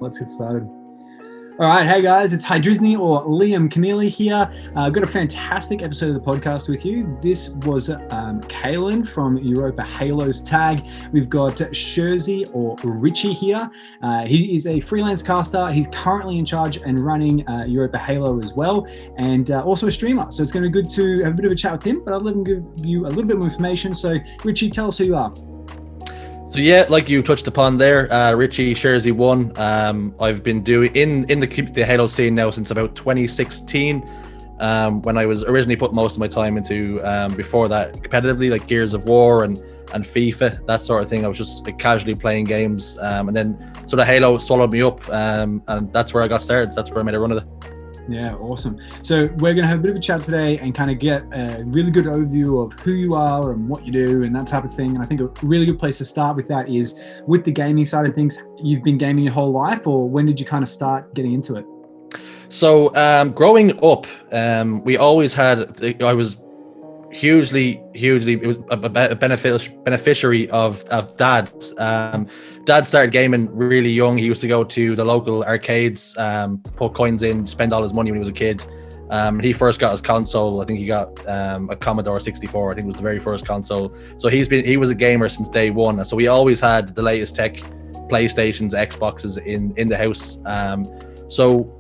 Let's get started. All right, hey guys, it's Hydrisney or Liam Keneally here. I've got a fantastic episode of the podcast with you. This was Kalen from Europa Halo's tag. We've got Sherzy or Richie here. He is a freelance caster. He's currently in charge and running Europa Halo as well, and also a streamer. So it's going to be good to have a bit of a chat with him, but I'll let him give you a little bit more information. So Richie, tell us who you are. So yeah, like you touched upon there, Richie, Sherzy1. I've been doing in the Halo scene now since about 2016, when I was originally put most of my time into before that competitively, like Gears of War and FIFA, that sort of thing. I was just like casually playing games, and then sort of Halo swallowed me up, and that's where I got started. That's where I made a run of it. Yeah, awesome. So we're going to have a bit of a chat today and kind of get a really good overview of who you are and what you do and that type of thing. And I think a really good place to start with that is with the gaming side of things. You've been gaming your whole life, or when did you kind of start getting into it? So growing up, we always had, I was hugely it was a beneficiary of dad. Dad started gaming really young. He used to go to the local arcades, put coins in, spend all his money when he was a kid. He first got his console. I think he got a Commodore 64. I think it was the very first console. So he was a gamer since day one, and so we always had the latest tech, PlayStations, Xboxes in the house. So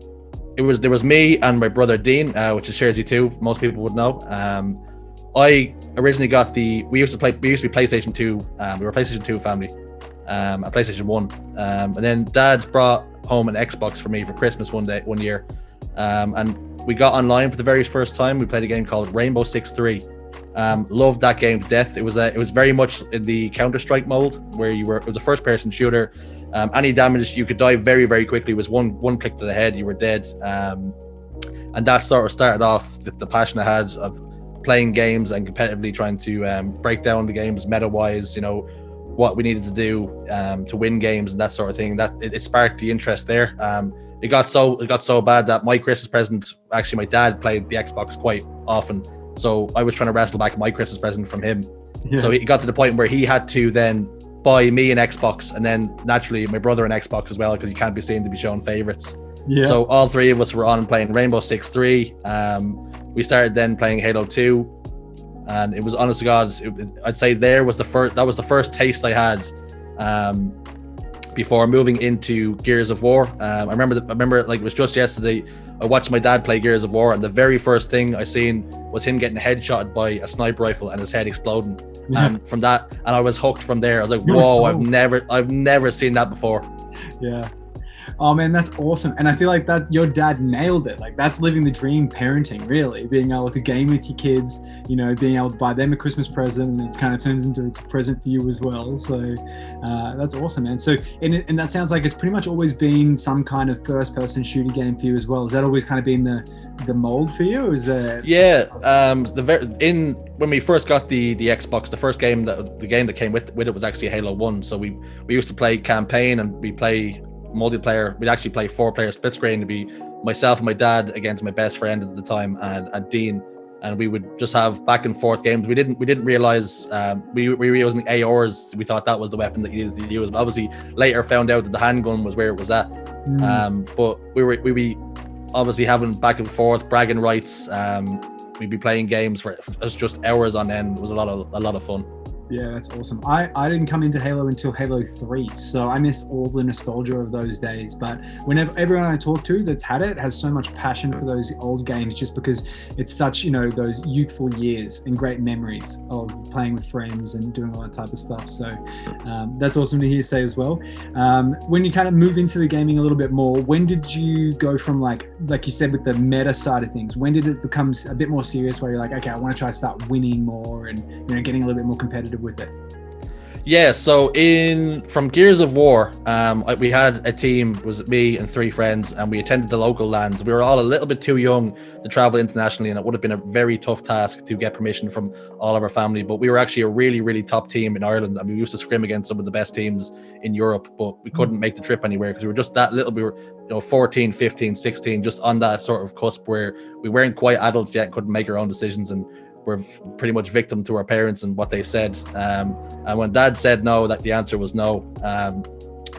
there was me and my brother Dean, which is Sherzy2. Most people would know. I originally got we used to be PlayStation 2. We were a PlayStation 2 family, a PlayStation 1. And then Dad brought home an Xbox for me for Christmas one year. And we got online for the very first time. We played a game called Rainbow Six 3. Loved that game to death. It was very much in the Counter-Strike mode where it was a first-person shooter. Any damage, you could die very, very quickly. It was one click to the head, you were dead. And that sort of started off the passion I had of playing games and competitively trying to break down the games meta-wise, what we needed to do to win games and that sort of thing. That it sparked the interest there. It got so bad that my Christmas present, actually my dad played the Xbox quite often, so I was trying to wrestle back my Christmas present from him. Yeah. So it got to the point where he had to then buy me an Xbox, and then naturally my brother an Xbox as well, because you can't be seen to be showing favorites. Yeah. So all three of us were on playing Rainbow Six 3. We started then playing Halo 2, and it was, honest to God, I'd say that was the first taste I had before moving into Gears of War. I remember like it was just yesterday, I watched my dad play Gears of War, and the very first thing I seen was him getting headshotted by a sniper rifle and his head exploding. Yeah. And from that, and I was hooked from there. I was like, whoa, I've never seen that before. Yeah. Oh man, that's awesome. And I feel like that your dad nailed it. Like that's living the dream parenting, really. Being able to game with your kids, being able to buy them a Christmas present, and it kind of turns into a present for you as well. So that's awesome, man. So, and that sounds like it's pretty much always been some kind of first person shooter game for you as well. Has that always kind of been the mold for you? Or is that... Yeah. When we first got the Xbox, the first game the game that came with it was actually Halo 1. So we used to play campaign, and we play multiplayer. We'd actually play 4-player split screen. To be myself and my dad against my best friend at the time and Dean, and we would just have back and forth games. We didn't realize we were using ARs. We thought that was the weapon that you needed to use, but obviously later found out that the handgun was where it was at. But we obviously having back and forth bragging rights. We'd be playing games for just hours on end. It was a lot of fun. Yeah, that's awesome. I didn't come into Halo until Halo 3, so I missed all the nostalgia of those days. But whenever everyone I talk to that's had it has so much passion for those old games, just because it's such, those youthful years and great memories of playing with friends and doing all that type of stuff. So that's awesome to hear say as well. When you kind of move into the gaming a little bit more, when did you go from like you said with the meta side of things, when did it become a bit more serious where you're like, okay, I want to try to start winning more and getting a little bit more competitive with it? Yeah, so from Gears of War, we had a team, it was me and 3 friends, and we attended the local lands. We were all a little bit too young to travel internationally, and it would have been a very tough task to get permission from all of our family. But we were actually a really, really top team in Ireland, and we used to scrim against some of the best teams in Europe, but we couldn't make the trip anywhere because we were just that little. We were 14, 15, 16, just on that sort of cusp where we weren't quite adults yet, couldn't make our own decisions, and we're pretty much victim to our parents and what they said. And when Dad said no, that the answer was no.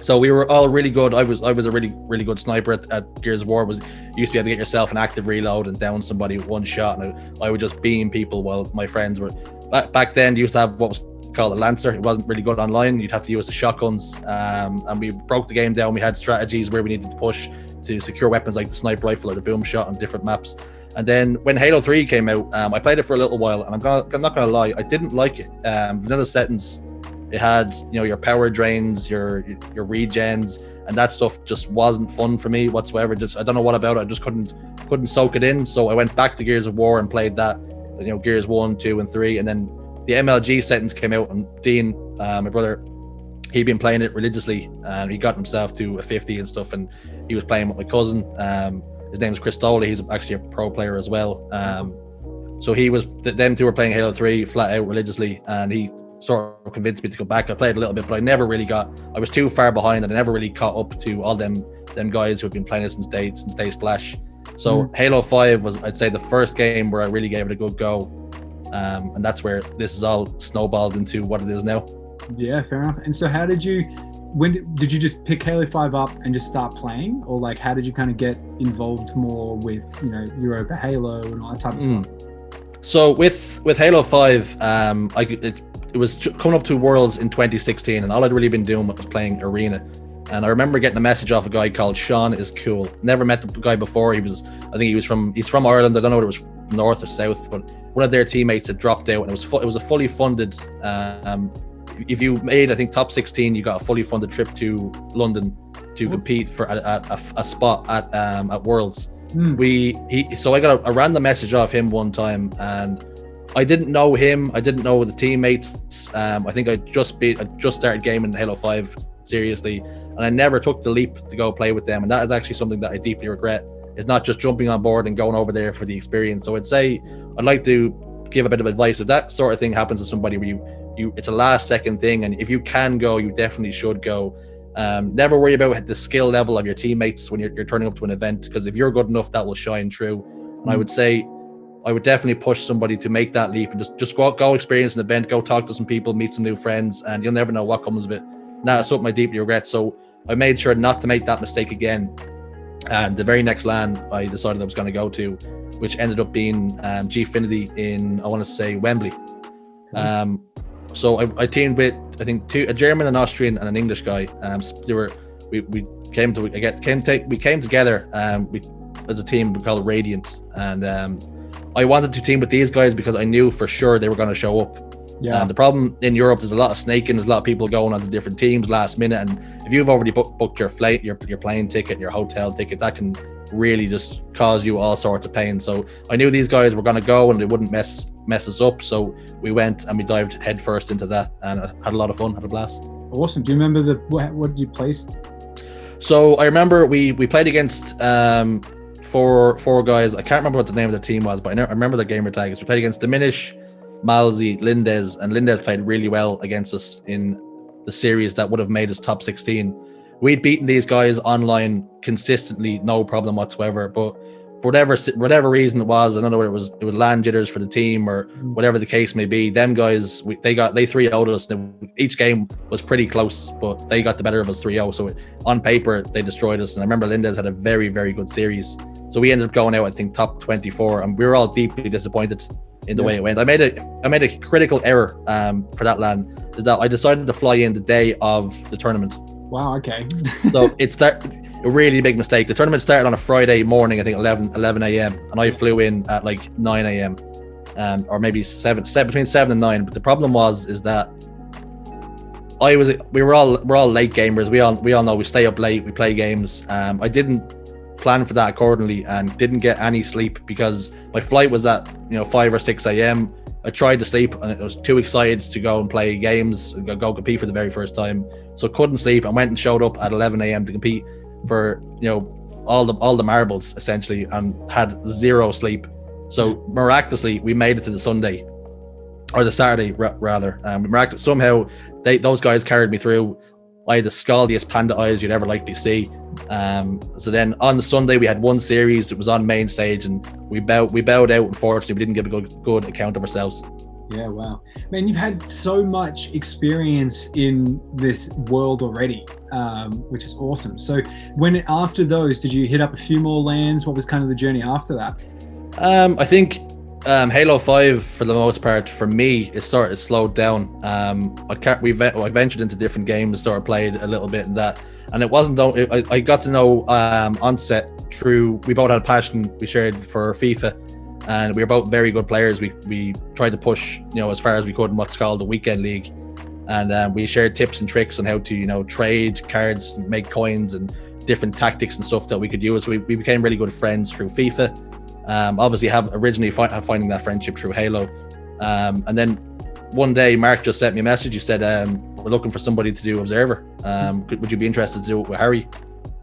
So we were all really good. I was a really good sniper at Gears of War. You used to be able to get yourself an active reload and down somebody with one shot, and I would just beam people while my friends were. Back then, you used to have what was called a Lancer. It wasn't really good online. You'd have to use the shotguns, and we broke the game down. We had strategies where we needed to push to secure weapons like the sniper rifle or the boom shot on different maps. And then when Halo 3 came out, I played it for a little while, and I'm not gonna lie, I didn't like it. Vanilla settings. It had, your power drains, your regens, and that stuff just wasn't fun for me whatsoever. I don't know what about it. I just couldn't soak it in. So I went back to Gears of War and played that, Gears 1, 2, and 3. And then the MLG settings came out, and Dean, my brother, he'd been playing it religiously, and he got himself to a 50 and stuff, and he was playing with my cousin. His name's Chris Tolley. He's actually a pro player as well. So them two were playing Halo 3 flat out religiously, and he sort of convinced me to go back. I played a little bit, but I was too far behind, and I never really caught up to all them guys who have been playing it since day splash. So Halo 5 was, I'd say, the first game where I really gave it a good go, and that's where this is all snowballed into what it is now. Yeah, fair enough. And so when did you just pick Halo 5 up and just start playing, or like how did you kind of get involved more with Europa Halo and all that type of stuff? So with Halo 5, it was coming up to Worlds in 2016, and all I'd really been doing was playing Arena. And I remember getting a message off a guy called Sean is Cool. Never met the guy before. He's from Ireland. I don't know whether it was north or south, but one of their teammates had dropped out, and it was a fully funded. If you made, I think, top 16, you got a fully funded trip to London to compete for a spot at Worlds. So I got a random message off him one time, and I didn't know him. I didn't know the teammates. I think I just started gaming Halo 5 seriously, and I never took the leap to go play with them. And that is actually something that I deeply regret. It's not just jumping on board and going over there for the experience. So I'd like to give a bit of advice. If that sort of thing happens to somebody where it's a last second thing, and if you can go, you definitely should go. Never worry about the skill level of your teammates when you're turning up to an event, because if you're good enough, that will shine through. And I would definitely push somebody to make that leap and just go experience an event, go talk to some people, meet some new friends, and you'll never know what comes of it. And that's something I deeply regret. So I made sure not to make that mistake again. And the very next LAN I decided I was going to go to, which ended up being Gfinity in, I want to say, Wembley. So I teamed with, I think, a German, an Austrian, and an English guy. We came together as a team called Radiant, and I wanted to team with these guys because I knew for sure they were going to show up. Yeah. And the problem in Europe, there's a lot of snaking. There's a lot of people going on to different teams last minute, and if you've already booked your flight, your plane ticket, and your hotel ticket, that can really just cause you all sorts of pain. So I knew these guys were going to go and they wouldn't mess us up. So we went and we dived headfirst into that, and I had a lot of fun, had a blast. Awesome. Do you remember what you placed? So I remember we played against four guys. I can't remember what the name of the team was, but I remember the gamer tags. We played against Diminish, Malzi, Lindez, and Lindez played really well against us in the series that would have made us top 16. We'd beaten these guys online consistently, no problem whatsoever. But for whatever reason it was, I don't know whether it was LAN jitters for the team or whatever the case may be. Them guys, they 3-0'd us. Each game was pretty close, but they got the better of us 3-0. So on paper, they destroyed us. And I remember Lindez had a very, very good series. So we ended up going out, I think, top 24, and we were all deeply disappointed in the way it went. I made a critical error for that LAN, is that I decided to fly in the day of the tournament. Wow, okay. So it's a really big mistake. The tournament started on a Friday morning, I think 11 a.m. and I flew in at like 9 a.m. Or maybe between 7 and 9. But the problem is that we're all late gamers. We all know we stay up late, we play games. I didn't plan for that accordingly and didn't get any sleep because my flight was at 5 or 6 a.m. I tried to sleep and I was too excited to go and play games, go compete for the very first time. So couldn't sleep and went and showed up at 11 a.m. to compete for all the marbles essentially, and had zero sleep. So miraculously we made it to the Sunday, or the Saturday rather. Somehow those guys carried me through. I had the scaldiest panda eyes you'd ever likely see. So then on the Sunday we had one series. It was on main stage and we bowed out. Unfortunately, we didn't give a good account of ourselves. Yeah, wow. Man, you've had so much experience in this world already, which is awesome. So after those, did you hit up a few more lands? What was kind of the journey after that? I think Halo 5, for the most part, for me, it started slowed down. I ventured into different games, started played a little bit in that, and it wasn't. I got to know Onset through. We both had a passion we shared for FIFA, and we were both very good players. We tried to push, as far as we could in what's called the weekend league, and we shared tips and tricks on how to, trade cards, and make coins, and different tactics and stuff that we could use. We became really good friends through FIFA. Obviously originally finding that friendship through Halo, and then one day Mark just sent me a message. He said, we're looking for somebody to do Observer. Would you be interested to do it with Harry?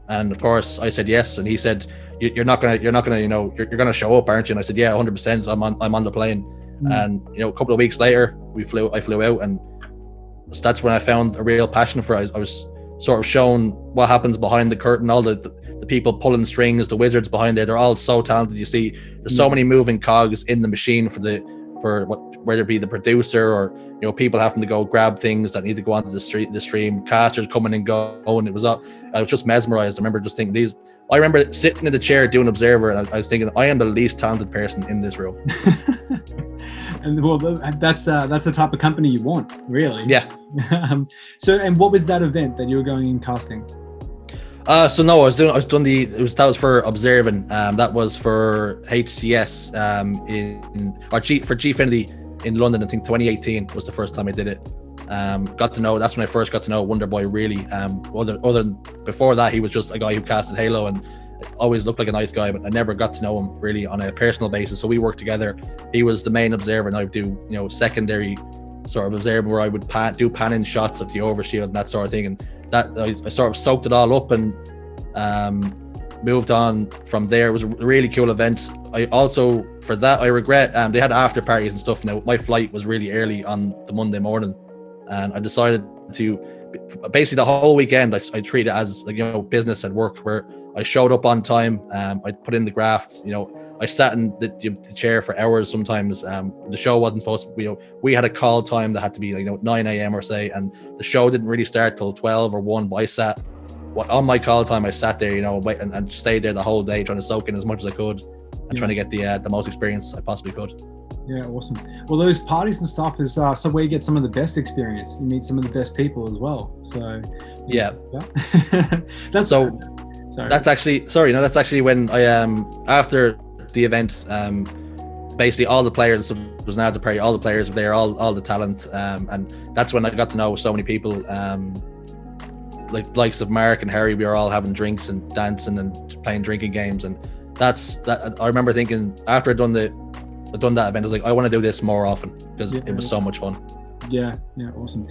And of course I said yes, and he said, you're not gonna you're gonna show up, aren't you? And I said, yeah, 100%. I'm on the plane. And a couple of weeks later I flew out, and that's when I found a real passion for it. I was sort of shown what happens behind the curtain, all the people pulling strings, the wizards behind there. They're all so talented. You see, there's so many moving cogs in the machine whether it be the producer or people having to go grab things that need to go onto the stream, casters coming and going. I was just mesmerized. I remember just thinking I remember sitting in the chair doing Observer, and I was thinking, I am the least talented person in this room. And well, that's the type of company you want, really. Yeah. And what was that event that you were going in casting? So no, that was for Observing. That was for HCS for Gfinity in London. I think 2018 was the first time I did it. That's when I first got to know Wonder Boy really. Other than before that, he was just a guy who casted Halo and always looked like a nice guy, but I never got to know him really on a personal basis. So we worked together. He was the main observer, and I would do secondary sort of observing, where I would do pan-in shots of the overshield and that sort of thing. And that I sort of soaked it all up and moved on from there. It was a really cool event. I also, for that, I regret they had after parties and stuff. Now my flight was really early on the Monday morning, and I decided to basically the whole weekend I treat it as business and work, where I showed up on time. I put in the graft. I sat in the chair for hours sometimes. The show wasn't supposed to. We had a call time that had to be 9 a.m. or say, and the show didn't really start till 12 or 1. But I sat on my call time. I sat there, and stayed there the whole day, trying to soak in as much as I could, and trying to get the most experience I possibly could. Yeah, awesome. Well, those parties and stuff is where you get some of the best experience. You meet some of the best people as well. So yeah. That's actually when I after the event, basically all the players was now the party. All the players were there, all the talent, and that's when I got to know so many people, like likes of Mark and Harry. We were all having drinks and dancing and playing drinking games, and that. I remember thinking after I'd done that event, I was like, I want to do this more often because it was so much fun. Yeah, awesome.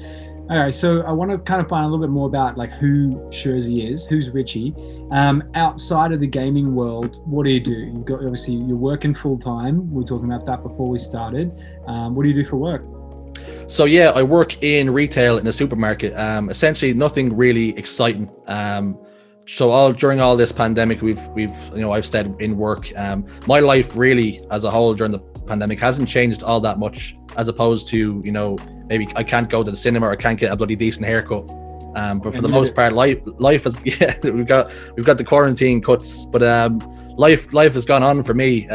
All right, so I want to kind of find a little bit more about who Sherzy is, who's Richie. Outside of the gaming world, what do you do? Obviously you're working full time. We were talking about that before we started. What do you do for work? So yeah, I work in retail in a supermarket. Essentially nothing really exciting. So during all this pandemic, I've stayed in work. My life really as a whole during the pandemic hasn't changed all that much, as opposed to maybe I can't go to the cinema or I can't get a bloody decent haircut. But for the most part, life has we've got the quarantine cuts, but life has gone on for me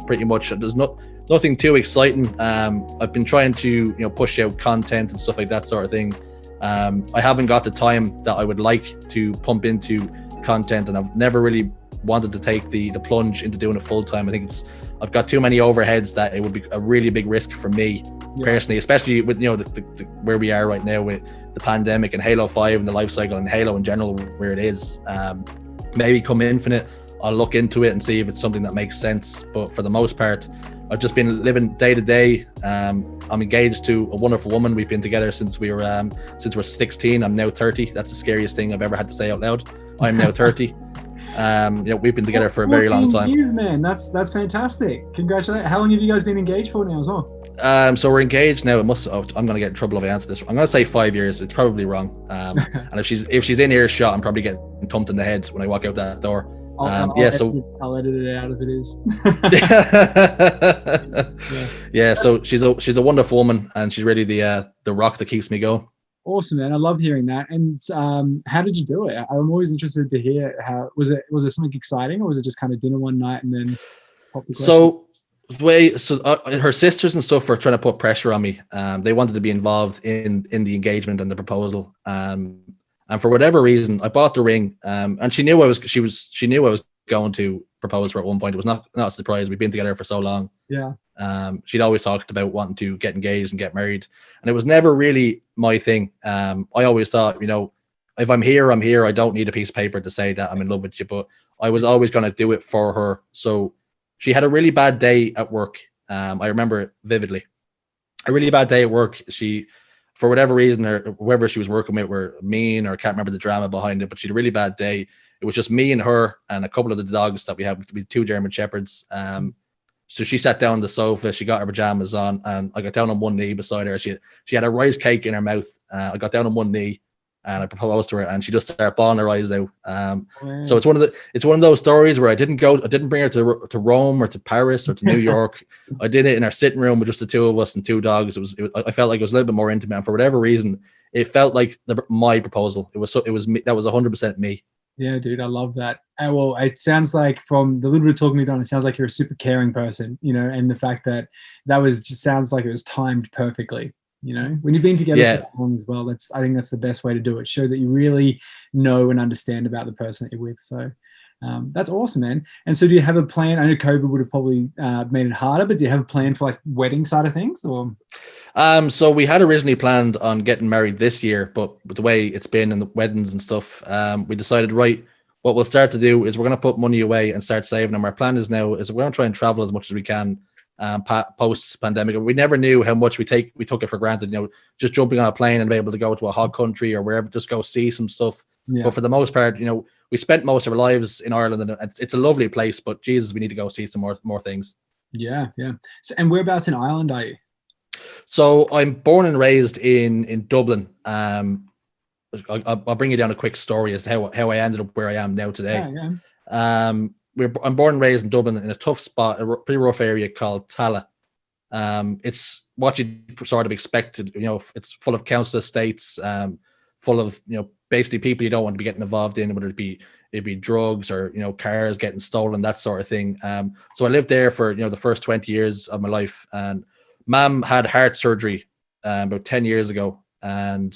pretty much. There's nothing too exciting. I've been trying to push out content and stuff like that sort of thing. I haven't got the time that I would like to pump into content, and I've never really wanted to take the plunge into doing it full time. I think I've got too many overheads that it would be a really big risk for me personally, especially with where we are right now with the pandemic and Halo 5 and the life cycle and Halo in general where it is. Maybe come Infinite, I'll look into it and see if it's something that makes sense. But for the most part, I've just been living day to day. I'm engaged to a wonderful woman. We've been together since we're 16. I'm now 30. That's the scariest thing I've ever had to say out loud. I'm now 30. We've been together for a very long time. Years, man. That's fantastic. Congratulations. How long have you guys been engaged for now as well? So we're engaged now. I'm going to get in trouble if I answer this. I'm going to say 5 years. It's probably wrong. And if she's in earshot, I'm probably getting thumped in the head when I walk out that door. Yeah, so I'll edit it out if it is. Yeah. Yeah, so she's a wonderful woman, and she's really the rock that keeps me going. Awesome, man. I love hearing that. And how did you do it? I'm always interested to hear how was it something exciting, or was it just kind of dinner one night and then pop the question? So her sisters and stuff were trying to put pressure on me. They wanted to be involved in the engagement and the proposal. And for whatever reason, I bought the ring. And she knew she knew I was going to propose for at one point. It was not a surprise. We've been together for so long. Yeah. She'd always talked about wanting to get engaged and get married, and it was never really my thing. I always thought, if I'm here, I'm here. I don't need a piece of paper to say that I'm in love with you, but I was always going to do it for her. So she had a really bad day at work. I remember it vividly. A really bad day at work. She, for whatever reason, or whoever she was working with were mean, or I can't remember the drama behind it, but she had a really bad day. It was just me and her and a couple of the dogs that we had, two German Shepherds. So she sat down on the sofa, she got her pajamas on, and I got down on one knee beside her. She had a rice cake in her mouth. I got down on one knee and I proposed to her, and she just started bawling her eyes out. So it's one of those stories where I didn't bring her to Rome or to Paris or to New York. I did it in our sitting room with just the two of us and two dogs. I felt like it was a little bit more intimate, and for whatever reason, it felt like my proposal. It was me. That was 100% me. Yeah, dude, I love that. Well, it sounds like from the little bit of talking we've done, it sounds like you're a super caring person, and the fact that was just sounds like it was timed perfectly. When you've been together for long as well, I think that's the best way to do it. Show that you really know and understand about the person that you're with. So that's awesome, man. And so do you have a plan? I know COVID would have probably made it harder, but do you have a plan for like wedding side of things, or? So we had originally planned on getting married this year, but with the way it's been and the weddings and stuff, we decided, right, what we'll start to do is we're going to put money away and start saving them. Our plan is now is we're going to try and travel as much as we can post pandemic. We never knew how much we took it for granted, just jumping on a plane and be able to go to a hot country or wherever, just go see some stuff. Yeah. But for the most part, we spent most of our lives in Ireland, and it's a lovely place, but Jesus, we need to go see some more things. Yeah. So, and whereabouts in Ireland are you? So I'm born and raised in Dublin. I'll bring you down a quick story as to how I ended up where I am now today. Yeah. I'm born and raised in Dublin in a tough spot, a pretty rough area called Tala. It's what you sort of expected. It's full of council estates, full of basically people you don't want to be getting involved in, whether it'd be drugs or cars getting stolen, that sort of thing. So I lived there for the first 20 years of my life, and Mom had heart surgery about 10 years ago, and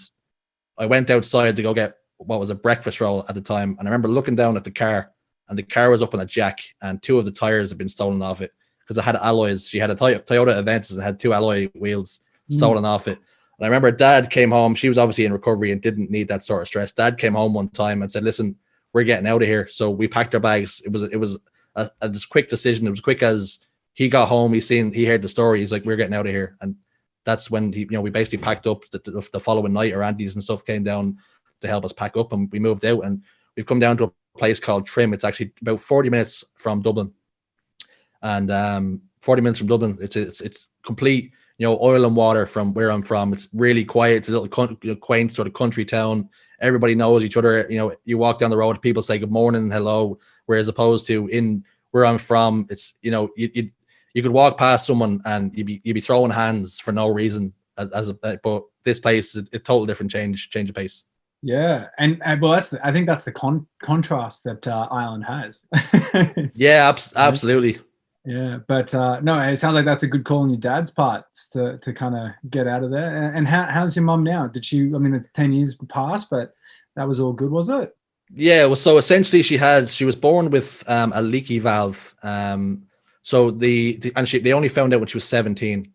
I went outside to go get what was a breakfast roll at the time. And I remember looking down at the car, and the car was up on a jack, and two of the tires had been stolen off it because it had alloys. She had a Toyota Aventus and had two alloy wheels stolen off it. And I remember Dad came home. She was obviously in recovery and didn't need that sort of stress. Dad came home one time and said, "Listen, we're getting out of here." So we packed our bags. It was a this quick decision. It was quick as he got home. He heard the story. He's like, "We're getting out of here." And that's when we basically packed up the following night. Our aunties and stuff came down to help us pack up, and we moved out. And we've come down to a place called Trim. It's actually about 40 minutes from Dublin. And 40 minutes from Dublin, it's complete, oil and water from where I'm from. It's really quiet. It's a little quaint sort of country town. Everybody knows each other. You walk down the road, people say good morning, hello. Whereas opposed to in where I'm from, it's you could walk past someone and you'd be throwing hands for no reason. But this place is a total different change of pace. Yeah, and well, I think that's the contrast that Ireland has. Yeah, absolutely. Yeah, but no, it sounds like that's a good call on your dad's part to kind of get out of there. And how's your mum now? Did she? I mean, the 10 years passed, but that was all good, was it? Yeah. Well, so essentially, she was born with a leaky valve. So they only found out when she was 17.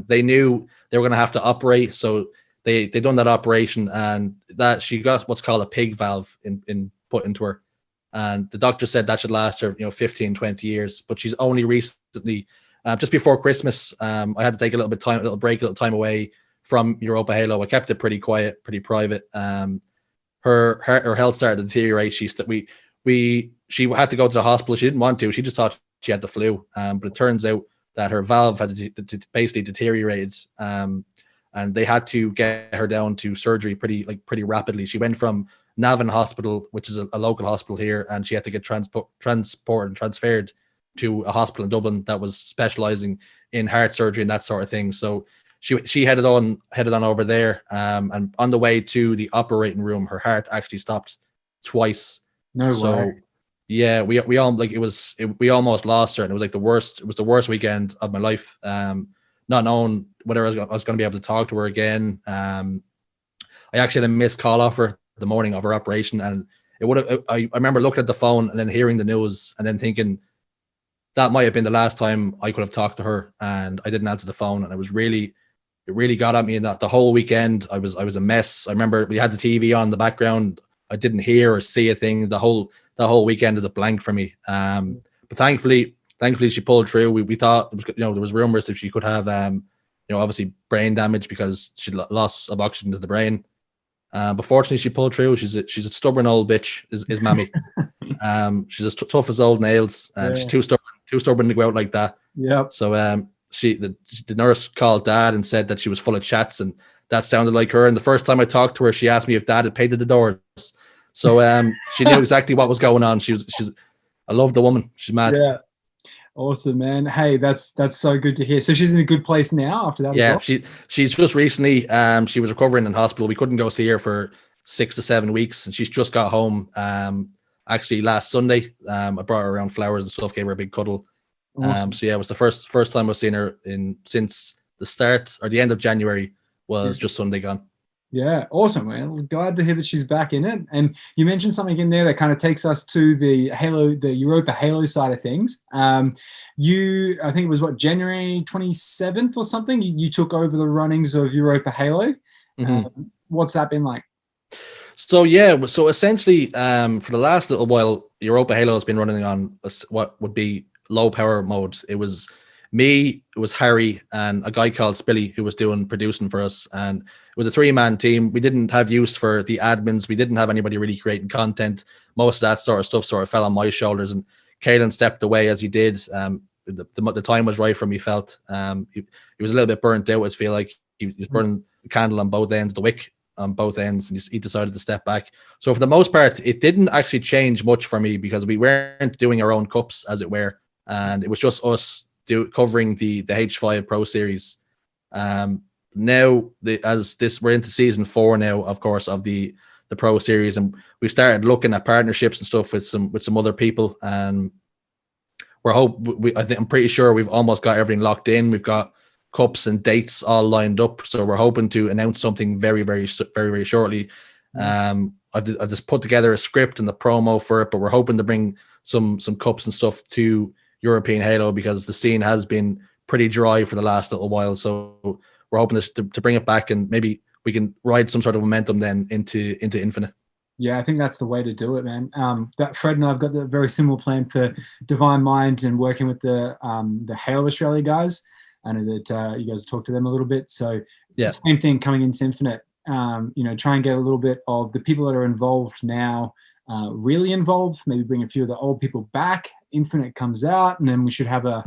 They knew they were going to have to operate, so they done that operation, and that she got what's called a pig valve put into her. And the doctor said that should last her, 15, 20 years. But she's only recently, just before Christmas, I had to take a little time away from Europa Halo. I kept it pretty quiet, pretty private. Her health started to deteriorate. She had to go to the hospital. She didn't want to. She just thought she had the flu. But it turns out that her valve had basically deteriorated. And they had to get her down to surgery pretty rapidly. She went from Navan Hospital, which is a local hospital here, and she had to get transported and transferred to a hospital in Dublin that was specializing in heart surgery and that sort of thing. So she headed on over there, and on the way to the operating room, her heart actually stopped twice. No way. Yeah, we all we almost lost her, and it was like the worst. It was the worst weekend of my life. Not knowing whether I was going to be able to talk to her again. I actually had a missed call off her the morning of her operation, and it would have. I remember looking at the phone and then hearing the news, and then thinking that might have been the last time I could have talked to her, and I didn't answer the phone, and it really got at me. And that the whole weekend I was a mess. I remember we had the TV on in the background. I didn't hear or see a thing. The whole weekend is a blank for me. But thankfully she pulled through. We thought, there was rumors that she could have, obviously brain damage because she lost of oxygen to the brain. But fortunately she pulled through. She's a stubborn old bitch, is Mammy. She's as tough as old nails. She's too stubborn to go out like that. Yep. So the nurse called Dad and said that she was full of chats, and that sounded like her. And the first time I talked to her, she asked me if Dad had painted the doors. So she knew exactly what was going on. I love the woman. She's mad. Yeah. Awesome, man. Hey, that's so good to hear. So she's in a good place now after that. Yeah, as well? she's just recently she was recovering in hospital. We couldn't go see her for 6 to 7 weeks, and she's just got home actually last Sunday. I brought her around flowers and stuff, gave her a big cuddle. Awesome. So yeah, it was the first time I've seen her since the start or the end of January was just Sunday gone. Yeah, awesome, man. Glad to hear that she's back in it. And you mentioned something in there that kind of takes us to the Europa Halo side of things. I think it was January 27th or something. You took over the runnings of Europa Halo. Mm-hmm. What's that been like? So yeah, so essentially, for the last little while, Europa Halo has been running on what would be low power mode. It was me, it was Harry, and a guy called Spilly who was doing producing for us. And it was a 3-man team. We didn't have use for the admins. We didn't have anybody really creating content. Most of that sort of stuff sort of fell on my shoulders, and Caelan stepped away as he did. The time was right for me, felt. He was a little bit burnt out. I feel like he was burning the candle on both ends, the wick on both ends, and he decided to step back. So for the most part, it didn't actually change much for me because we weren't doing our own cups, as it were, and it was just us covering the H5 Pro Series. Now we're into season 4 now, of course, of the Pro Series, and we started looking at partnerships and stuff with some other people, and I'm pretty sure we've almost got everything locked in. We've got cups and dates all lined up, so we're hoping to announce something very, very, very, very shortly. I've just put together a script and the promo for it, but we're hoping to bring some cups and stuff to European Halo because the scene has been pretty dry for the last little while. So we're hoping to bring it back, and maybe we can ride some sort of momentum then into Infinite. Yeah, I think that's the way to do it, man. That Fred and I've got the very similar plan for Divine Mind and working with the Halo Australia guys. I know that you guys talked to them a little bit. So yeah, same thing coming into Infinite. Try and get a little bit of the people that are involved now really involved. Maybe bring a few of the old people back. Infinite comes out, and then we should have a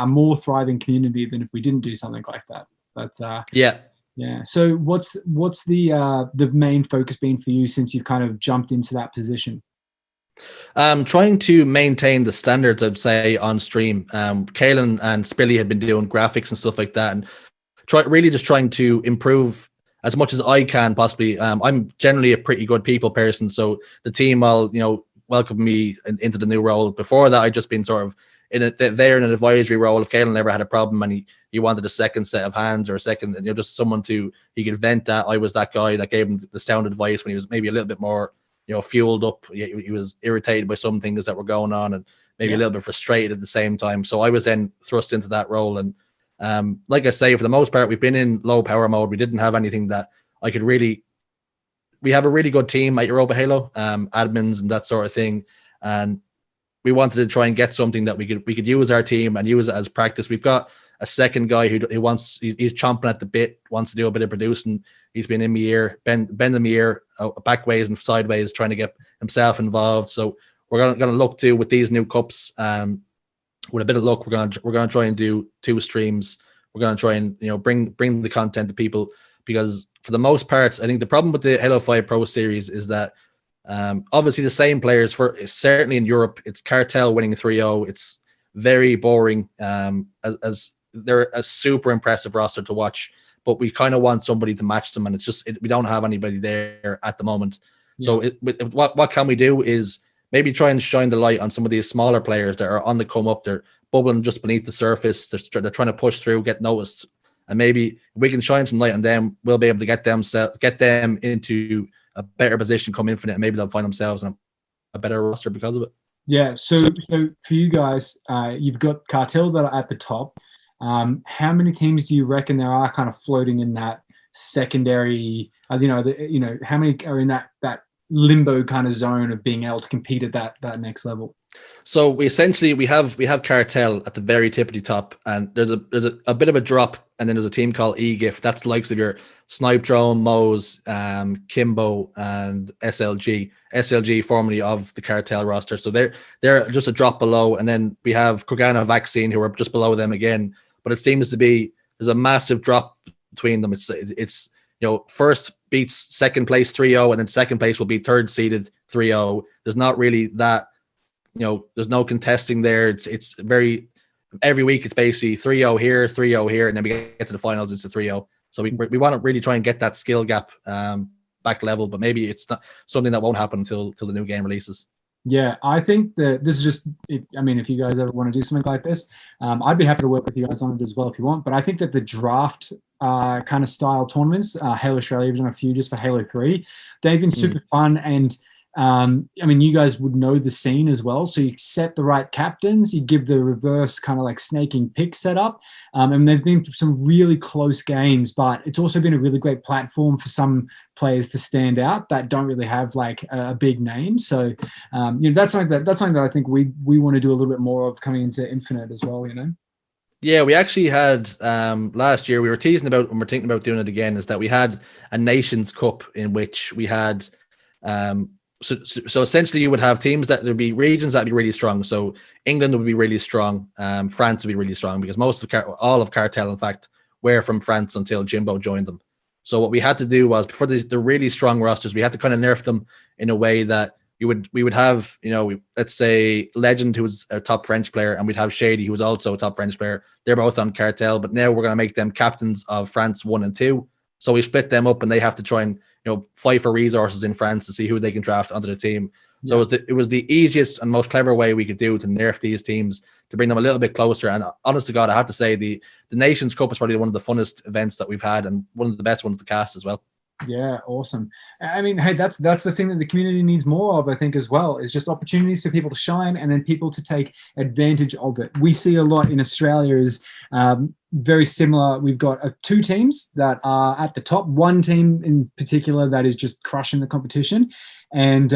more thriving community than if we didn't do something like that. But yeah. So what's the main focus been for you since you kind of jumped into that position? Trying to maintain the standards, I'd say, on stream. Caelan and Spilly had been doing graphics and stuff like that, and trying to improve as much as I can possibly. I'm generally a pretty good people person, so the team all welcome me into the new role. Before that, I'd just been sort of in an advisory role. If Caelan ever had a problem and he wanted a second set of hands or a second, just someone he could vent at, I was that guy that gave him the sound advice when he was maybe a little bit more fueled up. He was irritated by some things that were going on and maybe a little bit frustrated at the same time. So I was then thrust into that role. And like I say, for the most part, we've been in low power mode. We didn't have anything that I could really. We have a really good team at Europa Halo, admins and that sort of thing, and we wanted to try and get something that we could use our team and use it as practice. We've got a second guy he's chomping at the bit, wants to do a bit of producing. He's been in my ear, bending my ear back ways and sideways, trying to get himself involved. So we're gonna look to with these new cups. With a bit of luck, we're gonna try and do 2 streams. We're gonna try and bring the content to people, because for the most part, I think the problem with the Halo 5 Pro Series is that obviously the same players, for certainly in Europe, it's Cartel winning 3-0. It's very boring, as they're a super impressive roster to watch, but we kind of want somebody to match them, and it's just we don't have anybody there at the moment. Yeah. So what can we do is maybe try and shine the light on some of these smaller players that are on the come up. They're bubbling just beneath the surface. They're trying to push through, get noticed, and maybe we can shine some light on them. We'll be able to get them into a better position come Infinite, and maybe they'll find themselves in a better roster because of it. Yeah. So for you guys, you've got Cartel that are at the top. How many teams do you reckon there are kind of floating in that secondary? How many are in that limbo kind of zone of being able to compete at that next level? So we have Cartel at the very tippity top, and there's a bit of a drop, and then there's a team called eGIF. That's the likes of your Snipe Drone, Moze, Kimbo, and SLG. SLG formerly of the Cartel roster, so they're just a drop below, and then we have Krogana Vaccine, who are just below them again. But it seems to be there's a massive drop between them. It's first beats second place 3-0, and then second place will be third seeded 3-0. There's not really that. There's no contesting there. It's very every week it's basically 3-0 here, 3-0 here, and then we get to the finals, it's a 3-0. So we want to really try and get that skill gap back level, but maybe it's not something that won't happen until the new game releases. Yeah, I think that this is just, if you guys ever want to do something like this, I'd be happy to work with you guys on it as well if you want. But I think that the draft kind of style tournaments, Halo Australia, we've done a few just for Halo 3, they've been super fun. And you guys would know the scene as well. So you set the right captains, you give the reverse kind of like snaking pick setup. And they've been some really close games, but it's also been a really great platform for some players to stand out that don't really have like a big name. So, that's something that I think we want to do a little bit more of coming into Infinite as well, Yeah, we actually had last year, we were teasing about, and we're thinking about doing it again, is that we had a Nations Cup in which we had So essentially, you would have teams there'd be regions that'd be really strong. So England would be really strong, France would be really strong, because all of Cartel, in fact, were from France until Jimbo joined them. So what we had to do was, before the really strong rosters, we had to kind of nerf them in a way that we would have, let's say Legend, who was a top French player, and we'd have Shady, who was also a top French player. They're both on Cartel, but now we're going to make them captains of France 1 and 2. So we split them up, and they have to try and fight for resources in France to see who they can draft onto the team. So it was the easiest and most clever way we could do to nerf these teams, to bring them a little bit closer. And honest to God, I have to say the Nations Cup is probably one of the funnest events that we've had, and one of the best ones to cast as well. Yeah, awesome. Hey, that's the thing that the community needs more of, I think, as well, is just opportunities for people to shine, and then people to take advantage of it. We see a lot in Australia is very similar. We've got 2 teams that are at the top, one team in particular that is just crushing the competition, and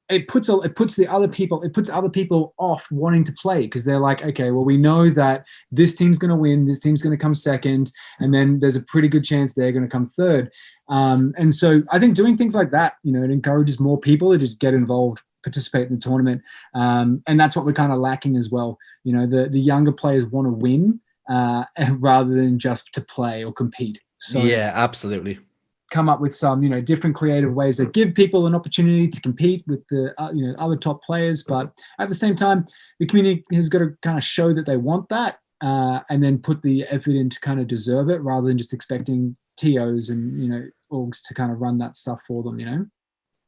it puts other people off wanting to play, because they're like, okay, well, we know that this team's going to win, this team's going to come second, and then there's a pretty good chance they're going to come third. And so I think doing things like that, it encourages more people to just get involved, participate in the tournament. And that's what we're kind of lacking as well. The younger players want to win rather than just to play or compete. So yeah, absolutely. Come up with some, different creative ways that give people an opportunity to compete with the, other top players. But at the same time, the community has got to kind of show that they want that. And then put the effort in to kind of deserve it, rather than just expecting TOs and, orgs to kind of run that stuff for them,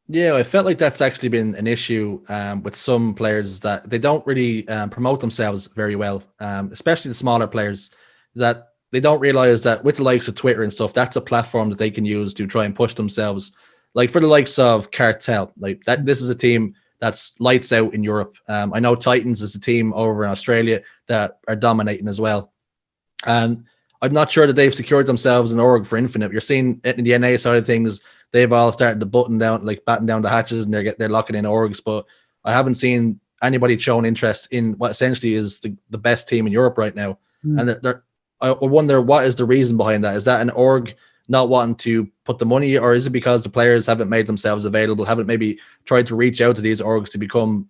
Yeah, I felt like that's actually been an issue with some players, that they don't really promote themselves very well, especially the smaller players, that they don't realize that with the likes of Twitter and stuff, that's a platform that they can use to try and push themselves. Like for the likes of Cartel, like that, this is a team that's lights out in Europe. I know Titans is a team over in Australia that are dominating as well. And I'm not sure that they've secured themselves an org for Infinite. You're seeing in the NA side of things, they've all started to batten down the hatches, and they're locking in orgs. But I haven't seen anybody showing interest in what essentially is the best team in Europe right now. And I wonder, what is the reason behind that? Is that an org not wanting to put the money, or is it because the players haven't made themselves available, haven't maybe tried to reach out to these orgs to become,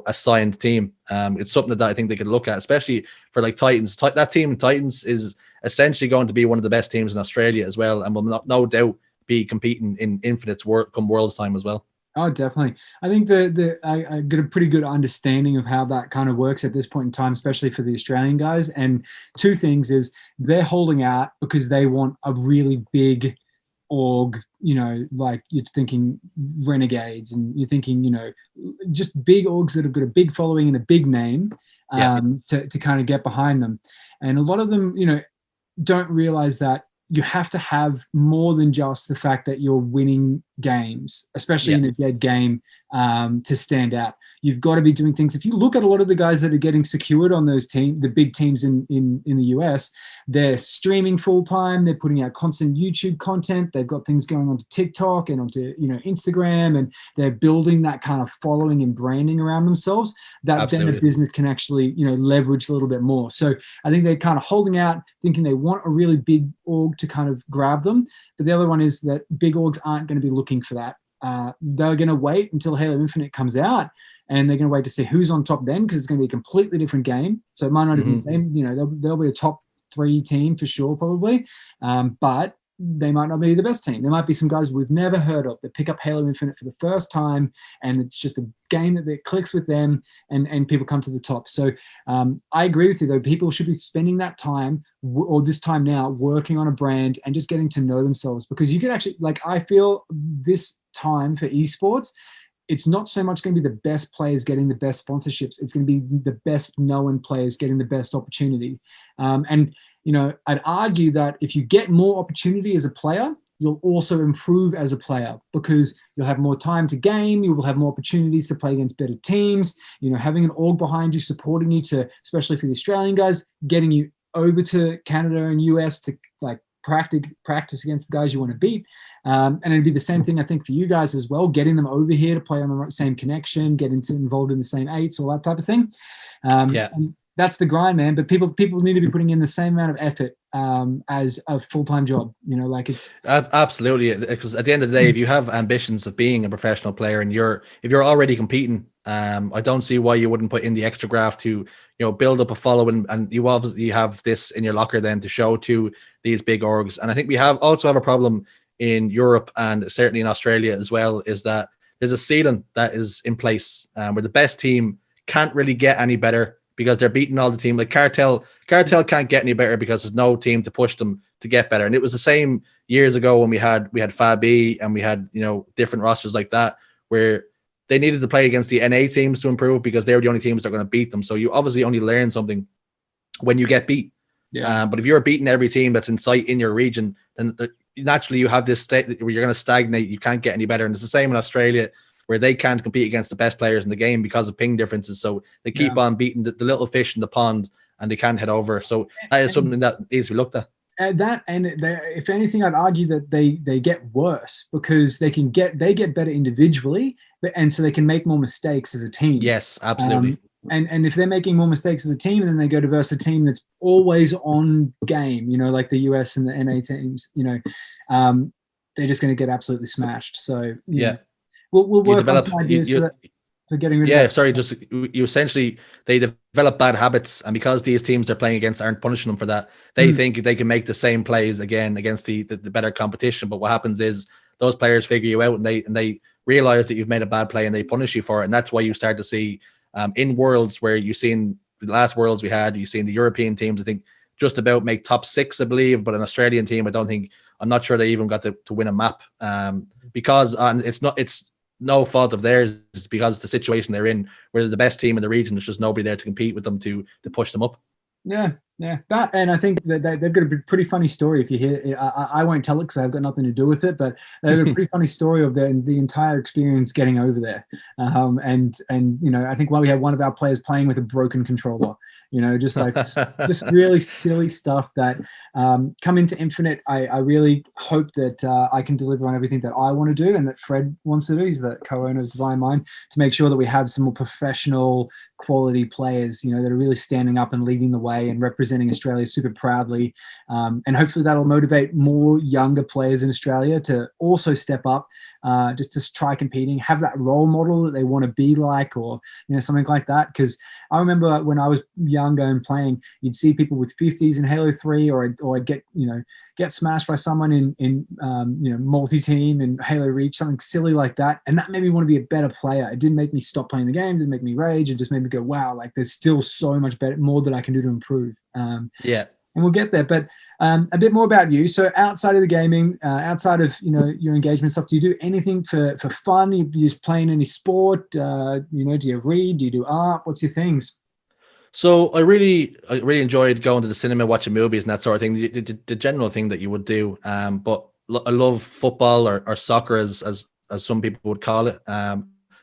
a signed team? It's something that I think they could look at, especially for like Titans. That team, Titans, is essentially going to be one of the best teams in Australia as well, and will no doubt be competing in Infinite's work come Worlds time as well. Oh, definitely. I think I get a pretty good understanding of how that kind of works at this point in time, especially for the Australian guys. And two things is they're holding out because they want a really big org, like you're thinking Renegades, and you're thinking, just big orgs that have got a big following and a big name to kind of get behind them. And a lot of them, don't realize that you have to have more than just the fact that you're winning games, especially in a dead game, to stand out. You've got to be doing things. If you look at a lot of the guys that are getting secured on those teams, the big teams in the US, they're streaming full time. They're putting out constant YouTube content. They've got things going onto TikTok and onto Instagram, and they're building that kind of following and branding around themselves that then a business can actually leverage a little bit more. So I think they're kind of holding out, thinking they want a really big org to kind of grab them. But the other one is that big orgs aren't going to be looking for that. They're going to wait until Halo Infinite comes out, and they're going to wait to see who's on top then, because it's going to be a completely different game. So it might not even be, they'll be a top 3 team for sure, probably. But they might not be the best team. There might be some guys we've never heard of that pick up Halo Infinite for the first time, and it's just a game that clicks with them, and people come to the top. So I agree with you, though. People should be spending that time, or this time now, working on a brand and just getting to know themselves, because you can actually, I feel this time for esports, it's not so much going to be the best players getting the best sponsorships. It's going to be the best known players getting the best opportunity. And I'd argue that if you get more opportunity as a player, you'll also improve as a player, because you'll have more time to game. You will have more opportunities to play against better teams. Having an org behind you, supporting you, to, especially for the Australian guys, getting you over to Canada and US to practice against the guys you want to beat. And it'd be the same thing, I think, for you guys as well, getting them over here to play on the same connection, getting involved in the same eights, all that type of thing. And that's the grind, man. But people need to be putting in the same amount of effort as a full-time job. It's absolutely, because at the end of the day, if you have ambitions of being a professional player and if you're already competing, I don't see why you wouldn't put in the extra graft to build up a following, and you obviously have this in your locker then to show to these big orgs. And I think we also have a problem in Europe, and certainly in Australia as well, is that there's a ceiling that is in place where the best team can't really get any better because they're beating all the team. Like Cartel can't get any better because there's no team to push them to get better. And it was the same years ago when we had Fab E, and we had different rosters like that, where they needed to play against the NA teams to improve because they were the only teams that are going to beat them. So you obviously only learn something when you get beat. But if you're beating every team that's in sight in your region, then naturally you have this state where you're going to stagnate. You can't get any better. And it's the same in Australia, where they can't compete against the best players in the game because of ping differences. So they keep on beating the little fish in the pond, and they can't head over. So that is something that needs to be looked at. If anything, I'd argue that they get worse because they get better individually, and so they can make more mistakes as a team. Yes, absolutely. And if they're making more mistakes as a team, and then they go to versus a team that's always on game, like the US and the NA teams, they're just going to get absolutely smashed. So we'll work on some ideas for getting rid of that. Sorry, just you essentially, they develop bad habits, and because these teams they're playing against aren't punishing them for that, they think they can make the same plays again against the better competition. But what happens is those players figure you out, and they realize that you've made a bad play, and they punish you for it. And that's why you start to see in Worlds, where you've seen the last Worlds we had, you've seen the European teams, I think, just about make top 6, I believe, but an Australian team, I'm not sure they even got to win a map, because it's no fault of theirs. It's because the situation they're in, where they're the best team in the region, there's just nobody there to compete with them to push them up. Yeah. That, and I think that they've got a pretty funny story. If you hear, I won't tell it because I've got nothing to do with it, but they've got a pretty funny story of the entire experience getting over there. And I think while we had one of our players playing with a broken controller, just really silly stuff that come into Infinite. I really hope that I can deliver on everything that I want to do and that Fred wants to do. He's the co-owner of Divine Mind, to make sure that we have some more professional quality players, that are really standing up and leading the way and representing Australia super proudly. And hopefully that'll motivate more younger players in Australia to also step up, just to try competing, have that role model that they want to be like, or, something like that. Because I remember when I was younger and playing, you'd see people with 50s in Halo 3, or or I'd get smashed by someone in multi-team and Halo Reach, something silly like that, and that made me want to be a better player. It didn't make me stop playing the game, didn't make me rage. It just made me go, wow, like there's still so much better, more that I can do to improve. Yeah. And we'll get there. But a bit more about you. So outside of the gaming, outside of your engagement stuff, do you do anything for fun? You just playing any sport? Do you read? Do you do art? What's your things? So I really enjoyed going to the cinema, watching movies and that sort of thing. The general thing that you would do. But I love football or soccer as some people would call it.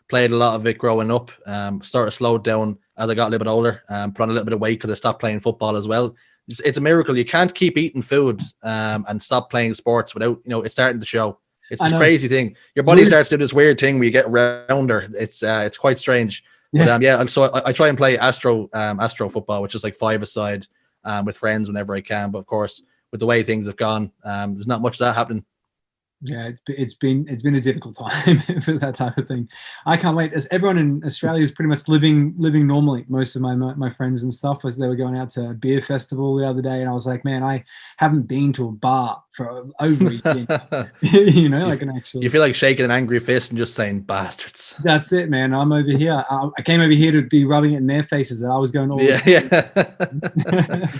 Played a lot of it growing up. Started slowed down as I got a little bit older. Put on a little bit of weight because I stopped playing football as well. It's a miracle. You can't keep eating food and stop playing sports without it's starting to show. It's this crazy thing. Your body starts to do this weird thing where you get rounder. It's quite strange. Yeah. But so I try and play Astro football, which is like 5-a-side with friends whenever I can. But of course, with the way things have gone, there's not much of that happening. Yeah, it's been a difficult time for that type of thing. I can't wait. As everyone in Australia is pretty much living normally. Most of my friends and stuff, as they were going out to a beer festival the other day, and I was like, man, I haven't been to a bar for over a year. Like an actual. You feel like shaking an angry fist and just saying bastards. That's it, man. I'm over here. I came over here to be rubbing it in their faces that I was going all. Yeah.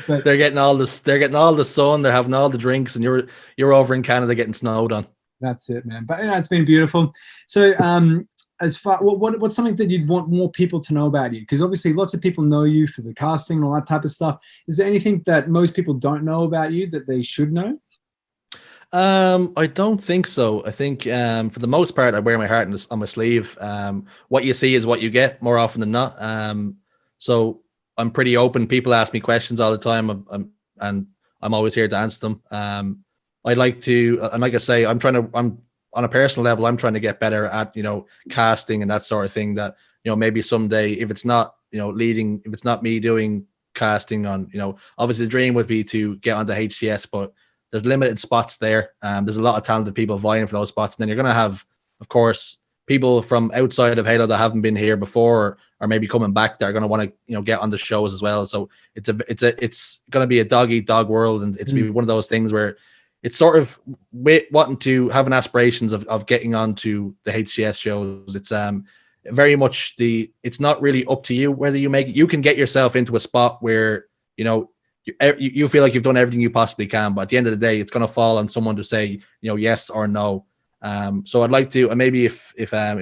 But they're getting all this. They're getting all the sun. They're having all the drinks, and you're over in Canada getting snowed on. That's it, man. But it's been beautiful. So, as far what's something that you'd want more people to know about you? Because obviously, lots of people know you for the casting and all that type of stuff. Is there anything that most people don't know about you that they should know? I don't think so. I think for the most part, I wear my heart on my sleeve. What you see is what you get more often than not. So I'm pretty open. People ask me questions all the time, and I'm always here to answer them. I'd like to, and like I say, I'm on a personal level, I'm trying to get better at, casting and that sort of thing that, maybe someday, if it's not, leading, if it's not me doing casting on, obviously the dream would be to get onto HCS, but there's limited spots there. There's a lot of talented people vying for those spots. And then you're going to have, of course, people from outside of Halo that haven't been here before or maybe coming back that are going to want to, get on the shows as well. So it's going to be a dog-eat-dog world. And it's be one of those things where it's sort of wanting to having aspirations of getting onto the HCS shows. It's very much it's not really up to you whether you make it. You can get yourself into a spot where, you feel like you've done everything you possibly can, but at the end of the day, it's going to fall on someone to say, yes or no. So I'd like to, maybe if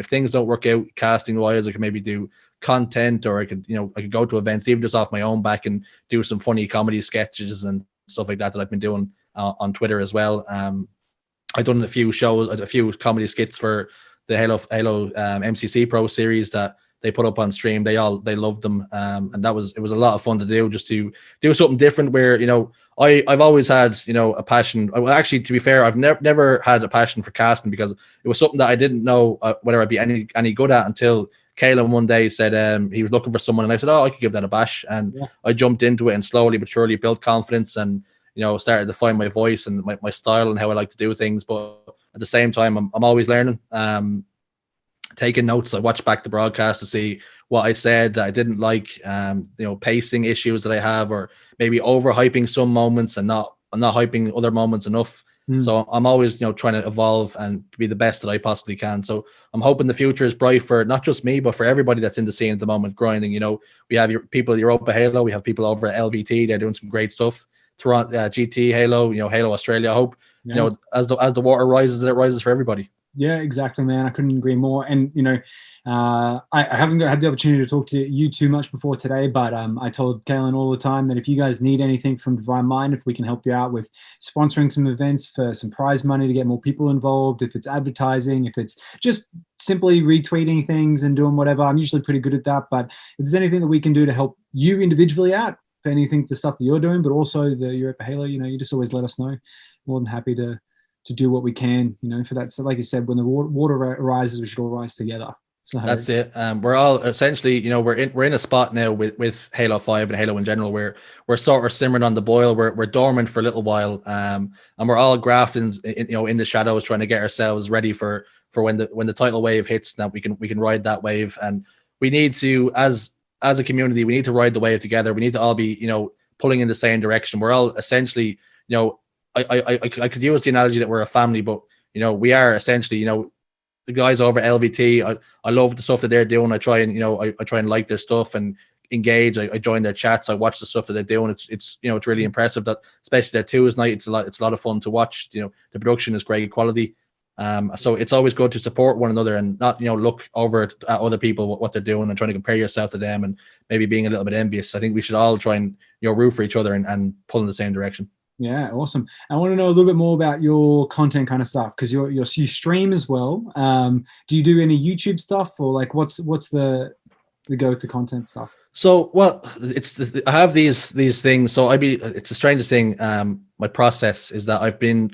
things don't work out casting wise, I could maybe do content, or I could go to events, even just off my own back, and do some funny comedy sketches and stuff like that I've been doing on Twitter as well. I've done a few comedy skits for the Halo MCC Pro series that they put up on stream. They loved them, and it was a lot of fun to do, just to do something different. Where I've always had a passion. Well, actually, to be fair, I've never had a passion for casting, because it was something that I didn't know whether I'd be any good at until Kalen one day said he was looking for someone, and I said, I could give that a bash, and I jumped into it and slowly but surely built confidence and started to find my voice and my style and how I like to do things. But at the same time, I'm always learning. Taking notes. I watch back the broadcast to see what I said that I didn't like, pacing issues that I have, or maybe overhyping some moments and not hyping other moments enough. So I'm always, trying to evolve and be the best that I possibly can. So I'm hoping the future is bright for not just me, but for everybody that's in the scene at the moment, grinding. We have people at Europa Halo. We have people over at LVT. They're doing some great stuff. Toronto, GT Halo, Halo Australia. I hope, as the water rises, it rises for everybody. Yeah, exactly, man. I couldn't agree more. And, I haven't had the opportunity to talk to you too much before today, but I told Kaylin all the time that if you guys need anything from Divine Mind, if we can help you out with sponsoring some events for some prize money to get more people involved, if it's advertising, if it's just simply retweeting things and doing whatever, I'm usually pretty good at that. But if there's anything that we can do to help you individually out for anything, the stuff that you're doing, but also the Europa Halo, you just always let us know. More than happy to do what we can, for that. So like you said, when the water rises, we should all rise together. So that's it. We're all essentially, we're in a spot now with Halo 5 and Halo in general, where we're sort of simmering on the boil. We're dormant for a little while, and we're all grafting, in the shadows, trying to get ourselves ready for when the tidal wave hits. That we can ride that wave, and we need to, as a community, we need to ride the wave together. We need to all be, pulling in the same direction. We're all essentially, you know, I could use the analogy that we're a family, but you know, we are essentially, you know, the guys over at LVT. I love the stuff that they're doing. I try and, you know, I try and like their stuff and engage. I join their chats. I watch the stuff that they're doing. It's you know, it's really impressive that, especially their Tuesday night. It's a lot of fun to watch. You know, the production is great quality. So it's always good to support one another and not, you know, look over at other people, what they're doing, and trying to compare yourself to them and maybe being a little bit envious. I think we should all try and, you know, root for each other and pull in the same direction. Yeah, awesome. I want to know a little bit more about your content kind of stuff, because you stream as well. Do you do any YouTube stuff, or like what's the go with the content stuff? So, well, I have these things. So it's the strangest thing. My process is that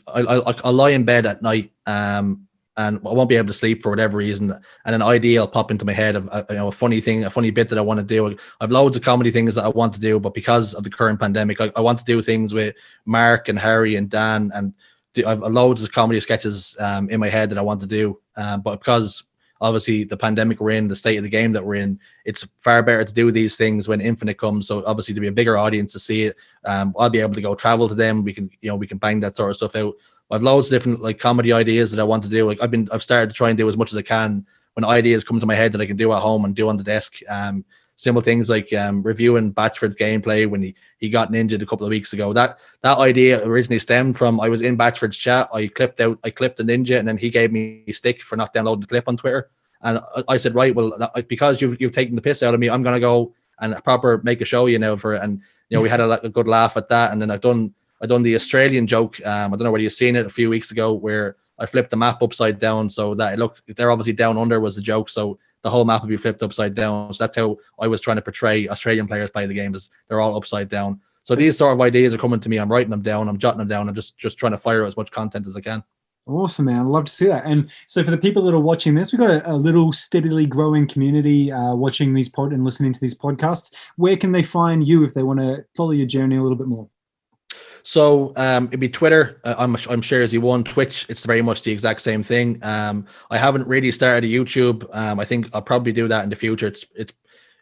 I'll lie in bed at night, and I won't be able to sleep for whatever reason, and an idea will pop into my head of a funny thing, a funny bit that I want to do. I've loads of comedy things that I want to do, but because of the current pandemic, I want to do things with Mark and Harry and Dan, and I've loads of comedy sketches in my head that I want to do. But because obviously the pandemic we're in, the state of the game that we're in, it's far better to do these things when Infinite comes. So obviously to be a bigger audience to see it, I'll be able to go travel to them. We can bang that sort of stuff out. I've loads of different like comedy ideas that I want to do. Like I've started to try and do as much as I can when ideas come to my head that I can do at home and do on the desk. Simple things like reviewing Batchford's gameplay when he got ninja'd a couple of weeks ago. That idea originally stemmed from, I was in Batchford's chat. I clipped the ninja, and then he gave me a stick for not downloading the clip on Twitter. And I said, right, well, because you've taken the piss out of me, I'm gonna go and make a show now for it. And you know, we had a good laugh at that. And then I've done the Australian joke. I don't know whether you've seen it a few weeks ago, where I flipped the map upside down so that it looked, they're obviously down under was the joke. So the whole map would be flipped upside down. So that's how I was trying to portray Australian players play the game, is they're all upside down. So these sort of ideas are coming to me. I'm writing them down. I'm jotting them down. I'm just trying to fire as much content as I can. Awesome, man. I'd love to see that. And so for the people that are watching this, we've got a little steadily growing community watching these and listening to these podcasts. Where can they find you if they want to follow your journey a little bit more? So it'd be Twitter. I'm Sherzy1. Twitch, it's very much the exact same thing. I haven't really started a YouTube. I think I'll probably do that in the future.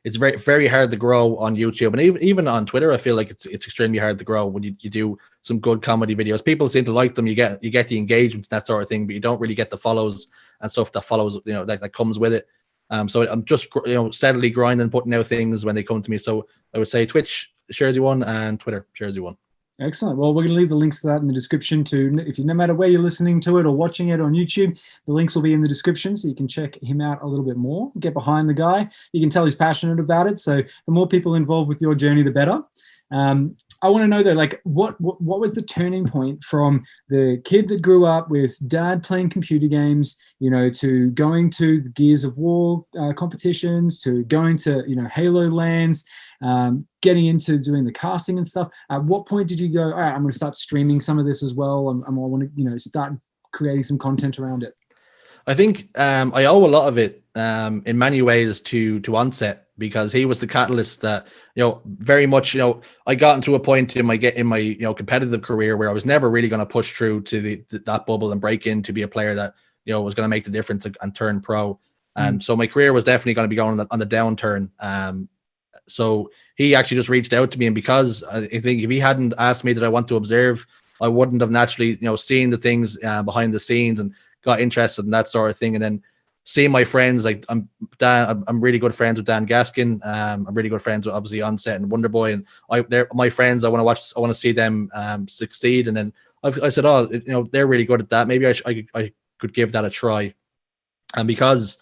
It's very, very hard to grow on YouTube, and even on Twitter, I feel like it's extremely hard to grow when you do some good comedy videos. People seem to like them. You get the engagements, that sort of thing, but you don't really get the follows and stuff that follows, you know, that comes with it. So I'm just, you know, steadily grinding, putting out things when they come to me. So I would say Twitch, Sherzy1, and Twitter, Sherzy1. Excellent. Well, we're going to leave the links to that in the description too. No matter where you're listening to it or watching it on YouTube, the links will be in the description, so you can check him out a little bit more, get behind the guy. You can tell he's passionate about it. So the more people involved with your journey, the better. I want to know though, like what was the turning point from the kid that grew up with dad playing computer games, you know, to going to the Gears of War competitions, to going to, you know, Halo lands, getting into doing the casting and stuff. At what point did you go, all right, I'm going to start streaming some of this as well? I want to, you know, start creating some content around it. I think I owe a lot of it in many ways to Onset, because he was the catalyst that, you know, very much, you know, I got into a point in my you know, competitive career where I was never really going to push through to that bubble and break in to be a player that, you know, was going to make the difference and turn pro. And so my career was definitely going to be going on the downturn. So he actually just reached out to me, and because I think if he hadn't asked me that I want to observe, I wouldn't have naturally, you know, seen the things behind the scenes and got interested in that sort of thing. And then seeing my friends, like I'm really good friends with Dan Gaskin. I'm really good friends with obviously Onset and Wonderboy, and they're my friends. I want to see them succeed. And then I said, oh, you know, they're really good at that. Maybe I could give that a try. And because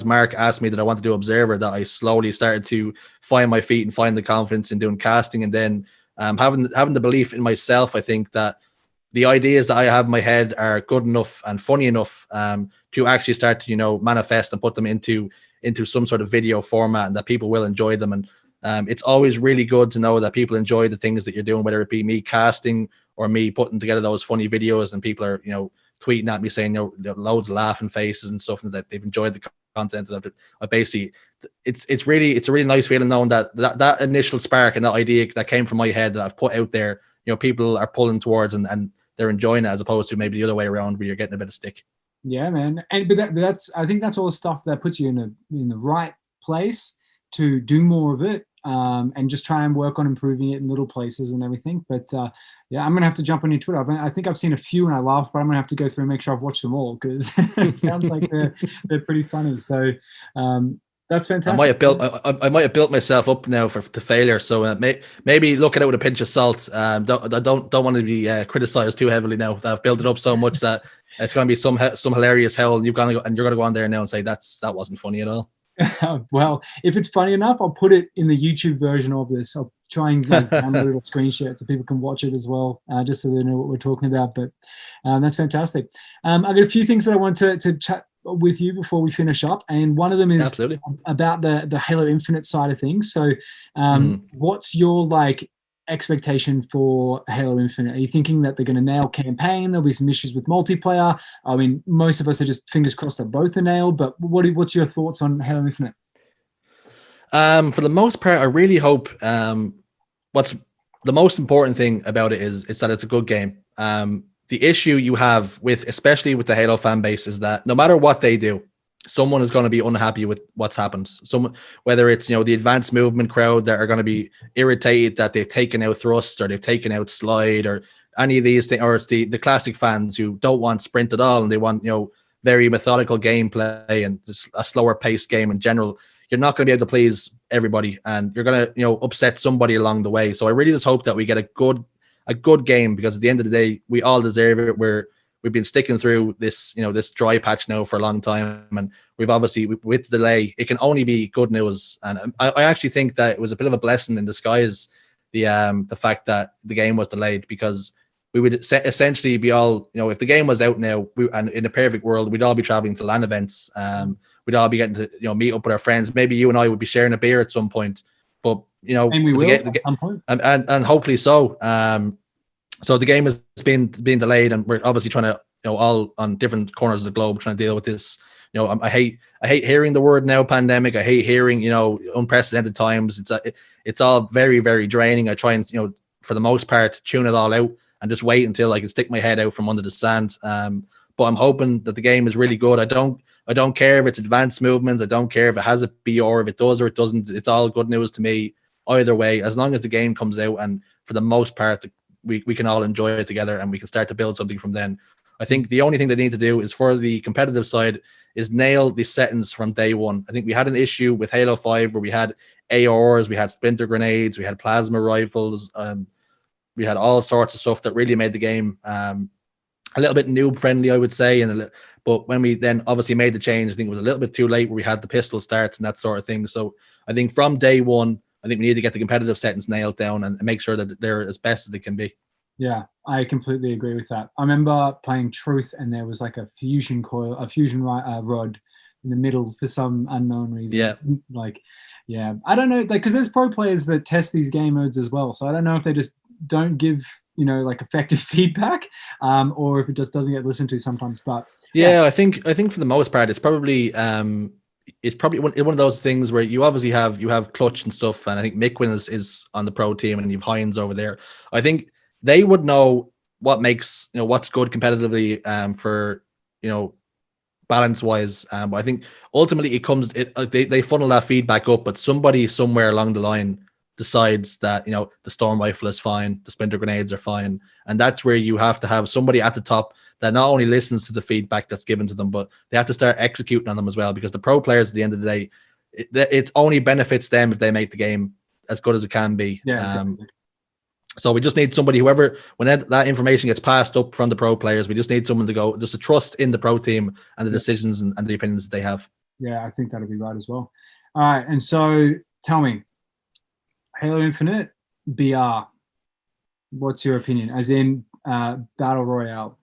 Mark asked me that I want to do Observer, that I slowly started to find my feet and find the confidence in doing casting. And then having the belief in myself, I think that the ideas that I have in my head are good enough and funny enough to actually start to, you know, manifest and put them into some sort of video format, and that people will enjoy them. And it's always really good to know that people enjoy the things that you're doing, whether it be me casting or me putting together those funny videos, and people are, you know, tweeting at me saying, you know, loads of laughing faces and stuff, and that they've enjoyed the content. And I basically, it's a really nice feeling knowing that initial spark and that idea that came from my head that I've put out there, you know, people are pulling towards and they're enjoying it, as opposed to maybe the other way around where you're getting a bit of stick. Yeah, man. But that's I think that's all the stuff that puts you in the right place to do more of it and just try and work on improving it in little places and everything. But yeah, I'm gonna have to jump on your Twitter. I think I've seen a few and I laugh, but I'm gonna have to go through and make sure I've watched them all because it sounds like they're pretty funny. So that's fantastic. I might have built myself up now for the failure. So maybe look at it with a pinch of salt. I don't want to be criticized too heavily now that I've built it up so much that it's going to be some hilarious hell, and you're going to go on there now and say that wasn't funny at all. Well, if it's funny enough, I'll put it in the YouTube version of this. I'll try and download a screen share so people can watch it as well, just so they know what we're talking about. But that's fantastic. I've got a few things that I want to chat with you before we finish up, and one of them is Absolutely. about the Halo Infinite side of things. So what's your expectation for Halo Infinite? Are you thinking that they're going to nail campaign? There'll be some issues with multiplayer. I mean, most of us are just fingers crossed that both are nailed, but what's your thoughts on Halo Infinite? For the most part, I really hope what's the most important thing about it is that it's a good game. The issue you have especially with the Halo fan base is that no matter what they do, someone is going to be unhappy with what's happened. Whether it's, the advanced movement crowd that are going to be irritated that they've taken out Thrust or they've taken out Slide or any of these things, or it's the classic fans who don't want sprint at all and they want, very methodical gameplay and just a slower paced game in general. You're not going to be able to please everybody, and you're going to, upset somebody along the way. So I really just hope that we get a good game, because at the end of the day, we all deserve it. We've been sticking through this, this dry patch now for a long time, and we've obviously, with the delay, it can only be good news. And I actually think that it was a bit of a blessing in disguise, the fact that the game was delayed, because we would essentially be all, if the game was out now, and in a perfect world, we'd all be traveling to LAN events. We'd all be getting to, meet up with our friends. Maybe you and I would be sharing a beer at some point, but and we will at some point, and hopefully so. So the game has been delayed, and we're obviously trying to, all on different corners of the globe, trying to deal with this. I hate hearing the word now pandemic. I hate hearing, unprecedented times. It's all very, very draining. I try and, for the most part, tune it all out and just wait until I can stick my head out from under the sand. But I'm hoping that the game is really good. I don't care if it's advanced movement. I don't care if it has a BR, if it does or it doesn't. It's all good news to me either way, as long as the game comes out, and for the most part, we can all enjoy it together and we can start to build something from then. I think the only thing they need to do is, for the competitive side, is nail the settings from day one. I think we had an issue with Halo 5 where we had ARs, we had splinter grenades, we had plasma rifles, we had all sorts of stuff that really made the game a little bit noob friendly, I would say. But when we then obviously made the change, I think it was a little bit too late, where we had the pistol starts and that sort of thing. So I think from day one, I think we need to get the competitive settings nailed down and make sure that they're as best as they can be. Yeah, I completely agree with that. I remember playing Truth, and there was like a fusion rod in the middle for some unknown reason. Yeah. I don't know, because there's pro players that test these game modes as well. So I don't know if they just don't give, effective feedback, or if it just doesn't get listened to sometimes. But yeah, I think for the most part, it's probably one of those things where you obviously have Clutch and stuff, and I think Miquin is on the pro team, and you've Hines over there. I think they would know what makes, what's good competitively, for, balance wise. But I think ultimately they funnel that feedback up, but somebody somewhere along the line decides that, the storm rifle is fine, the splinter grenades are fine. And that's where you have to have somebody at the top that not only listens to the feedback that's given to them, but they have to start executing on them as well, because the pro players at the end of the day, it only benefits them if they make the game as good as it can be. Yeah, so we just need somebody, when that information gets passed up from the pro players, we just need someone just to trust in the pro team and the decisions and the opinions that they have. Yeah, I think that'll be right as well. All right, and so tell me, Halo Infinite BR, what's your opinion? As in Battle Royale?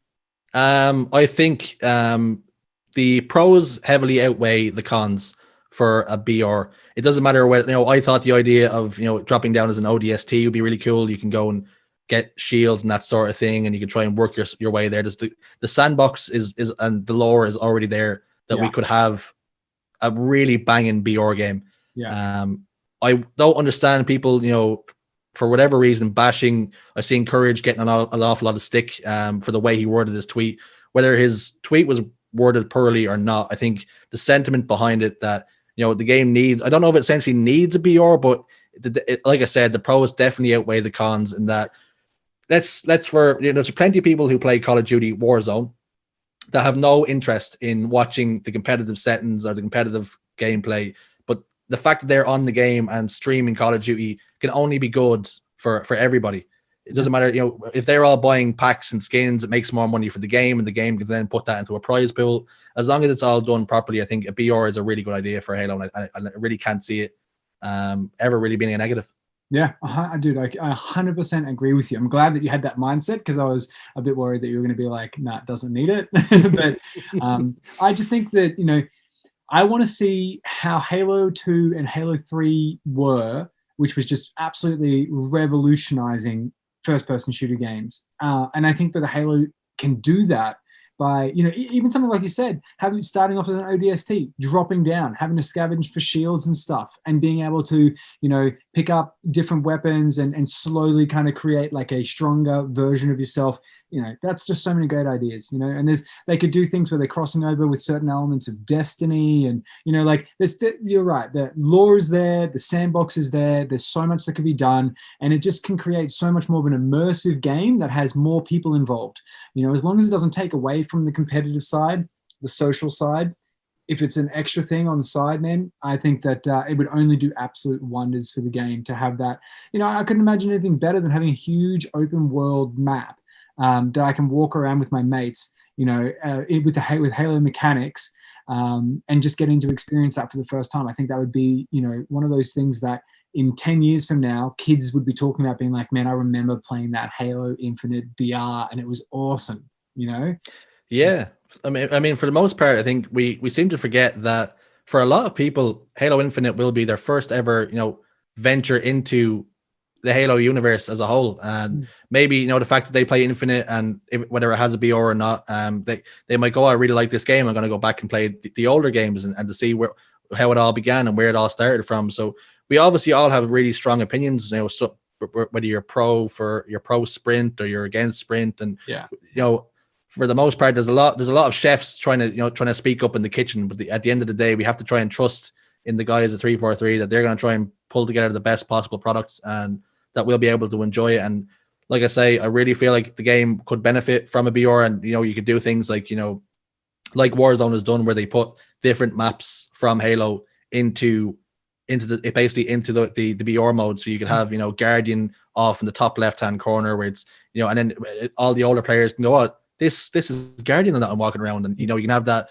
I think the pros heavily outweigh the cons for a BR. It doesn't matter what, I thought the idea of, dropping down as an ODST would be really cool. You can go and get shields and that sort of thing, and you can try and work your way there. The sandbox is and the lore is already there that we could have a really banging BR game. Yeah. I don't understand people, for whatever reason, bashing. I've seen Courage getting an awful lot of stick for the way he worded his tweet. Whether his tweet was worded poorly or not, I think the sentiment behind it that, the game needs, I don't know if it essentially needs a BR, but like I said, the pros definitely outweigh the cons in that. Let's there's plenty of people who play Call of Duty Warzone that have no interest in watching the competitive settings or the competitive gameplay, but the fact that they're on the game and streaming Call of Duty can only be good for everybody. It doesn't matter, if they're all buying packs and skins, it makes more money for the game, and the game can then put that into a prize pool. As long as it's all done properly, I think a BR is a really good idea for Halo, and I really can't see it ever really being a negative. Yeah, dude, I 100% agree with you. I'm glad that you had that mindset, because I was a bit worried that you were going to be like, nah, it doesn't need it. But I just think that, I want to see how Halo 2 and Halo 3 were, which was just absolutely revolutionizing first-person shooter games. And I think that the Halo can do that by, even something like you said, starting off as an ODST, dropping down, having to scavenge for shields and stuff, and being able to, pick up different weapons and slowly kind of create like a stronger version of yourself. That's just so many great ideas, and they could do things where they're crossing over with certain elements of Destiny, and, you're right, the lore is there, the sandbox is there, there's so much that could be done, and it just can create so much more of an immersive game that has more people involved. As long as it doesn't take away from the competitive side, the social side. If it's an extra thing on the side, man, I think that it would only do absolute wonders for the game to have that. I couldn't imagine anything better than having a huge open world map that I can walk around with my mates, with Halo mechanics, and just getting to experience that for the first time. I think that would be, one of those things that in 10 years from now, kids would be talking about, being like, man, I remember playing that Halo Infinite VR and it was awesome, Yeah. I mean, for the most part, I think we seem to forget that for a lot of people, Halo Infinite will be their first ever, venture into the Halo universe as a whole. And maybe, the fact that they play Infinite, and whether it has a BR or not, they might go, I really like this game, I'm going to go back and play the older games and to see how it all began and where it all started from. So we obviously all have really strong opinions, so whether you're pro sprint or you're against sprint, and for the most part, there's a lot of chefs trying to speak up in the kitchen, but at the end of the day, we have to try and trust in the guys at 343 that they're going to try and pull together the best possible products, and that we'll be able to enjoy it. And like I say, I really feel like the game could benefit from a BR, and you could do things like like Warzone has done, where they put different maps from Halo into the BR mode, so you could have Guardian off in the top left hand corner, where it's and then all the older players can go, oh, this is Guardian that I'm walking around, and you can have that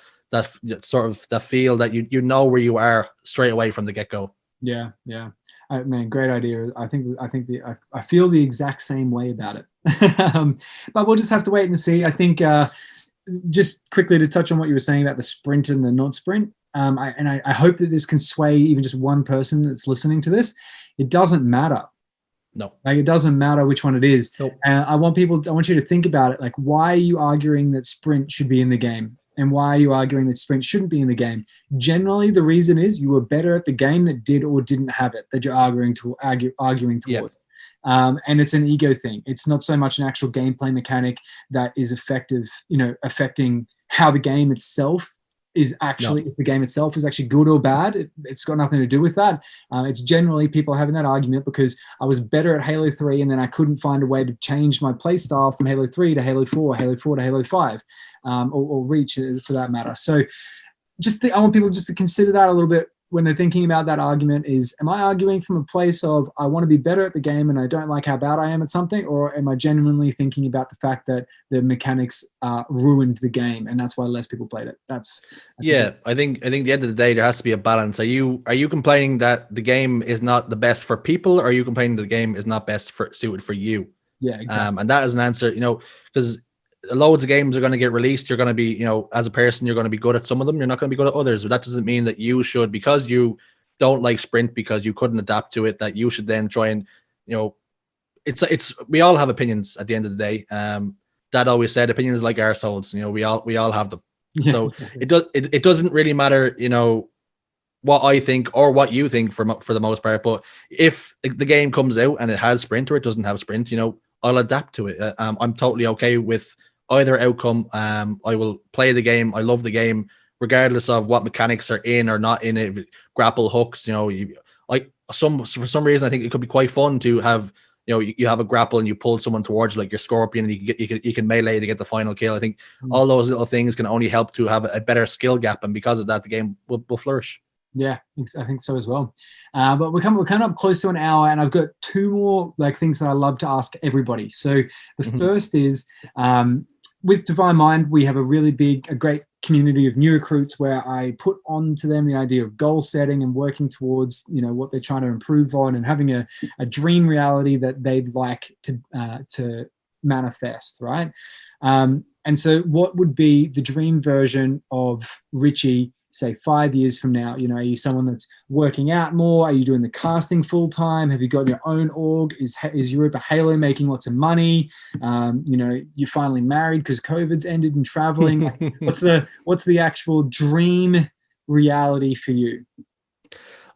sort of that feel that you know where you are straight away from the get go. Yeah. Man, great idea. I feel the exact same way about it. But we'll just have to wait and see. I think just quickly to touch on what you were saying about the sprint and the not sprint. I hope that this can sway even just one person that's listening to this. It doesn't matter. No, like it doesn't matter which one it is. Nope. I want you to think about it. Like, why are you arguing that sprint should be in the game? And why are you arguing that sprint shouldn't be in the game? Generally, the reason is you were better at the game that did or didn't have it, that you're arguing towards. Yep. And it's an ego thing. It's not so much an actual gameplay mechanic that is effective, affecting how the game itself is actually, if the game itself is actually good or bad. It's got nothing to do with that. It's generally people having that argument because I was better at Halo 3 and then I couldn't find a way to change my play style from Halo 3 to Halo 4, Halo 4 to Halo 5, or Reach for that matter. So I want people just to consider that a little bit when they're thinking about that argument. Is, am I arguing from a place of I want to be better at the game and I don't like how bad I am at something, or am I genuinely thinking about the fact that the mechanics ruined the game and that's why less people played it? I think at the end of the day there has to be a balance. Are you complaining that the game is not the best for people, or are you complaining that the game is not best suited for you? Yeah, exactly. And that is an answer, because loads of games are going to get released. You're going to be, as a person, you're going to be good at some of them. You're not going to be good at others. But that doesn't mean that you should, because you don't like sprint, because you couldn't adapt to it, that you should then try and, we all have opinions at the end of the day. Dad always said opinions like arseholes. We all have them. So it doesn't really matter, what I think or what you think for the most part. But if the game comes out and it has sprint or it doesn't have sprint, I'll adapt to it. I'm totally okay with either outcome. I will play the game. I love the game, regardless of what mechanics are in or not in it. Grapple hooks, I for some reason, I think it could be quite fun to have, you have a grapple and you pull someone towards you, like your scorpion, and you can melee to get the final kill. I think all those little things can only help to have a better skill gap, and because of that, the game will flourish. Yeah, I think so as well. But we're coming up close to an hour, and I've got two more things that I love to ask everybody. So the first is, with Divine Mind, we have a great community of new recruits where I put on to them the idea of goal setting and working towards, what they're trying to improve on, and having a dream reality that they'd like to manifest, right? And so what would be the dream version of Richie, say 5 years from now? Are you someone that's working out more? Are you doing the casting full time? Have you got your own org? Is Europa Halo making lots of money? You're finally married because COVID's ended and traveling. What's the actual dream reality for you?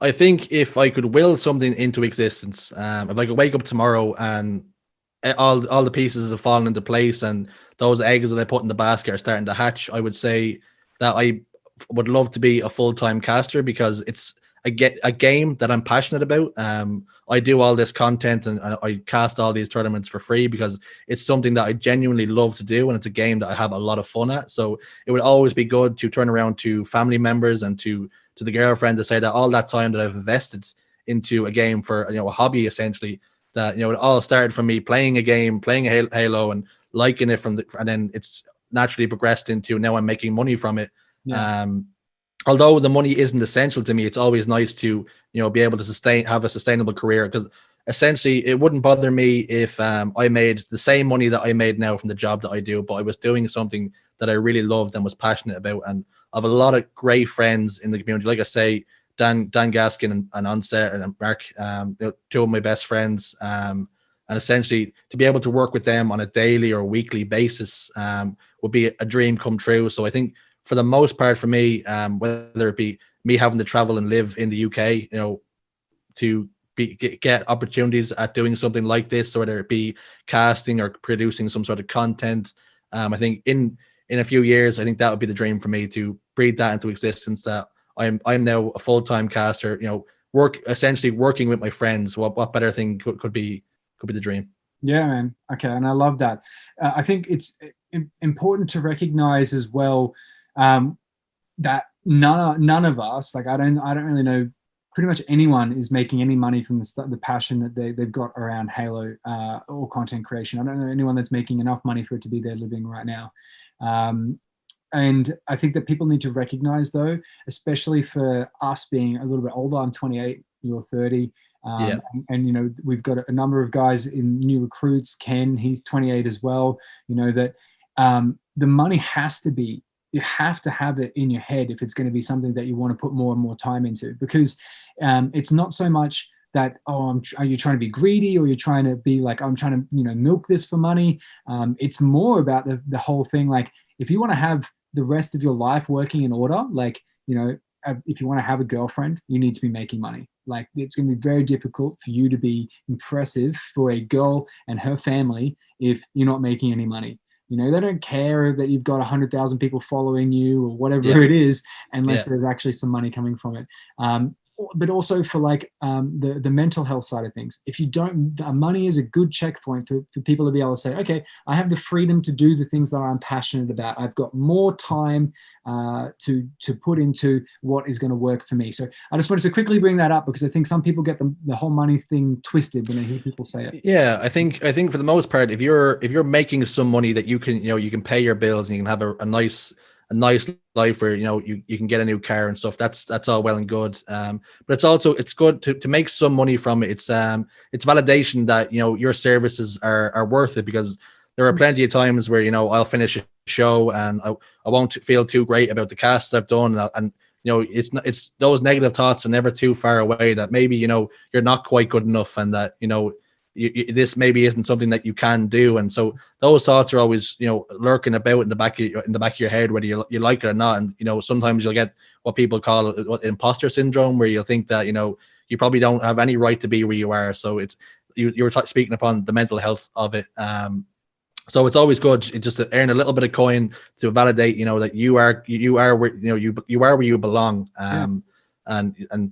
I think if I could will something into existence, if I could wake up tomorrow and all the pieces have fallen into place and those eggs that I put in the basket are starting to hatch, I would say that I would love to be a full-time caster, because it's a game that I'm passionate about. I do all this content and I cast all these tournaments for free because it's something that I genuinely love to do, and it's a game that I have a lot of fun at. So it would always be good to turn around to family members and to the girlfriend to say that all that time that I've invested into a game for a hobby, essentially, that it all started from me playing a game, playing a Halo and liking it and then it's naturally progressed into now I'm making money from it. Yeah. Although the money isn't essential to me, it's always nice to be able to have a sustainable career, because essentially it wouldn't bother me if I made the same money that I made now from the job that I do, but I was doing something that I really loved and was passionate about. And I have a lot of great friends in the community, like I say, Dan Gaskin and Onset and Mark, two of my best friends, and essentially to be able to work with them on a daily or weekly basis would be a dream come true. So I think for the most part for me, whether it be me having to travel and live in the UK, to get opportunities at doing something like this, whether it be casting or producing some sort of content, I think in a few years, I think that would be the dream for me, to breathe that into existence, that I'm now a full-time caster, essentially working with my friends. What better thing could be the dream? Yeah, man. Okay. And I love that. I think it's important to recognize as well, that none of us, I don't really know, pretty much anyone is making any money from the passion that they've got around Halo or content creation. I don't know anyone that's making enough money for it to be their living right now. And I think that people need to recognize, though, especially for us being a little bit older. I'm 28, you're 30. And we've got a number of guys in new recruits. Ken, he's 28 as well. That the money has to be, you have to have it in your head if it's going to be something that you want to put more and more time into, because it's not so much that, are you trying to be greedy, or you're trying to be like, I'm trying to, milk this for money. It's more about the whole thing. Like, if you want to have the rest of your life working in order, if you want to have a girlfriend, you need to be making money. Like, it's going to be very difficult for you to be impressive for a girl and her family if you're not making any money. They don't care that you've got 100,000 people following you or whatever it is, unless there's actually some money coming from it. But also for the mental health side of things. If you don't, money is a good checkpoint for people to be able to say, okay, I have the freedom to do the things that I'm passionate about. I've got more time to put into what is going to work for me. So I just wanted to quickly bring that up, because I think some people get the whole money thing twisted when they hear people say it. Yeah, I think for the most part, if you're making some money that you can pay your bills and you can have a nice life where you can get a new car and stuff, that's all well and good, but it's good to make some money from it. It's validation that your services are worth it, because there are plenty of times where I'll finish a show and I won't feel too great about the cast I've done, and it's those negative thoughts are never too far away, that maybe you're not quite good enough, and that this maybe isn't something that you can do. And so those thoughts are always lurking about in the back of your head, whether you like it or not. And sometimes you'll get what people call imposter syndrome, where you'll think that you probably don't have any right to be where you are. So it's you were speaking upon the mental health of it. So it's always good just to earn a little bit of coin to validate that you are where you are where you belong. And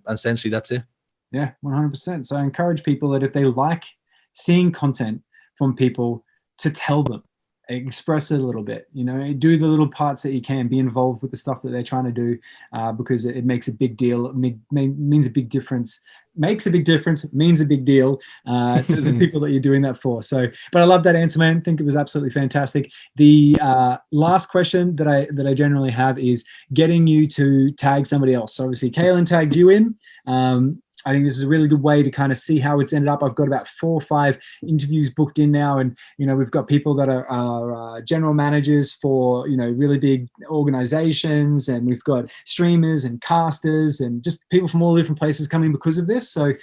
essentially that's it. Yeah, 100%. So I encourage people that if they like seeing content from people, to tell them, express it a little bit, do the little parts that you can, be involved with the stuff that they're trying to do, because it makes a big deal. It means a big difference, makes a big difference, means a big deal to the people that you're doing that for. So, but I love that answer, man. I think it was absolutely fantastic. The last question that I generally have is getting you to tag somebody else. So obviously, Kaylin tagged you in. I think this is a really good way to kind of see how it's ended up. I've got about 4 or 5 interviews booked in now, and we've got people that are general managers for really big organizations, and we've got streamers and casters and just people from all different places coming because of this. So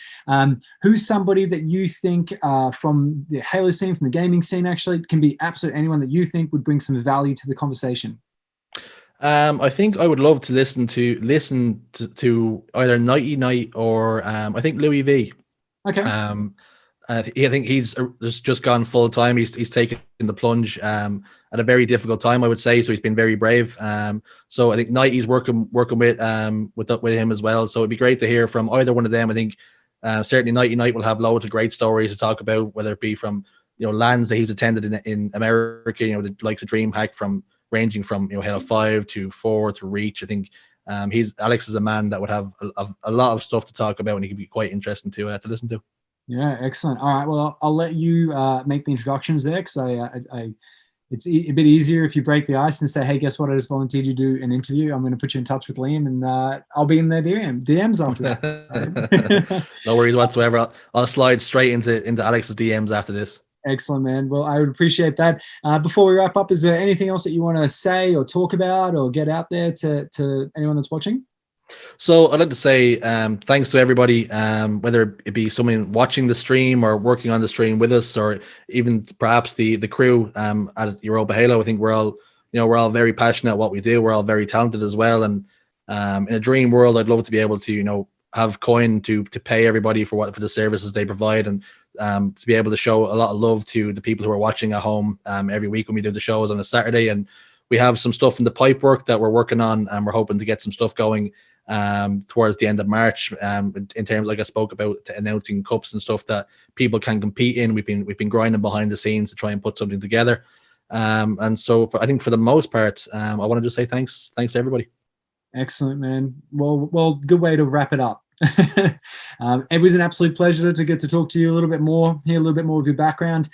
who's somebody that you think from the Halo scene, from the gaming scene, actually, can be absolutely anyone that you think would bring some value to the conversation? I think I would love to listen to either Nighty Night or I think Louis V. Okay. I think he's just gone full time. He's taken the plunge at a very difficult time, I would say. So he's been very brave. So I think Nighty's working with him as well. So it'd be great to hear from either one of them. I think certainly Nighty Night will have loads of great stories to talk about, whether it be from lands that he's attended in America. The likes of DreamHack, ranging from Halo 5 to 4 to Reach. I think Alex is a man that would have a lot of stuff to talk about, and he could be quite interesting to listen to. Yeah, excellent. All right, well, I'll let you make the introductions there, because it's a bit easier if you break the ice and say, hey, guess what? I just volunteered you to do an interview. I'm going to put you in touch with Liam, and I'll be in their DMs after that. No worries whatsoever. I'll slide straight into Alex's DMs after this. Excellent, man. Well, I would appreciate that. Before we wrap up, is there anything else that you want to say or talk about or get out there to anyone that's watching? So I'd like to say thanks to everybody, whether it be someone watching the stream or working on the stream with us, or even perhaps the crew at Europa Halo. I think we're all very passionate at what we do. We're all very talented as well. And in a dream world, I'd love to be able to have coin to pay everybody for the services they provide, and to be able to show a lot of love to the people who are watching at home every week when we do the shows on a Saturday. And we have some stuff in the pipe work that we're working on, and we're hoping to get some stuff going towards the end of March, in terms, like I spoke about, announcing cups and stuff that people can compete in. We've been grinding behind the scenes to try and put something together, and so I think for the most part, I want to just say thanks to everybody. Excellent, man. Well, good way to wrap it up. It was an absolute pleasure to get to talk to you a little bit more, hear a little bit more of your background.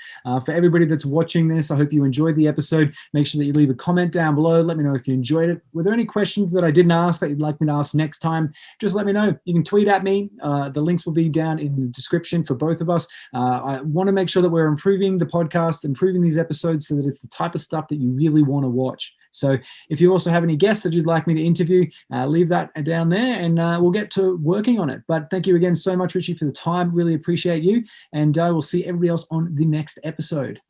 For everybody that's watching this, I hope you enjoyed the episode. Make sure that you leave a comment down below. Let me know if you enjoyed it. Were there any questions that I didn't ask that you'd like me to ask next time? Just let me know. You can tweet at me. The links will be down in the description for both of us. I want to make sure that we're improving the podcast, improving these episodes, so that it's the type of stuff that you really want to watch. So if you also have any guests that you'd like me to interview, leave that down there, and we'll get to working on it. But thank you again so much, Richie, for the time. Really appreciate you. And we'll see everybody else on the next episode.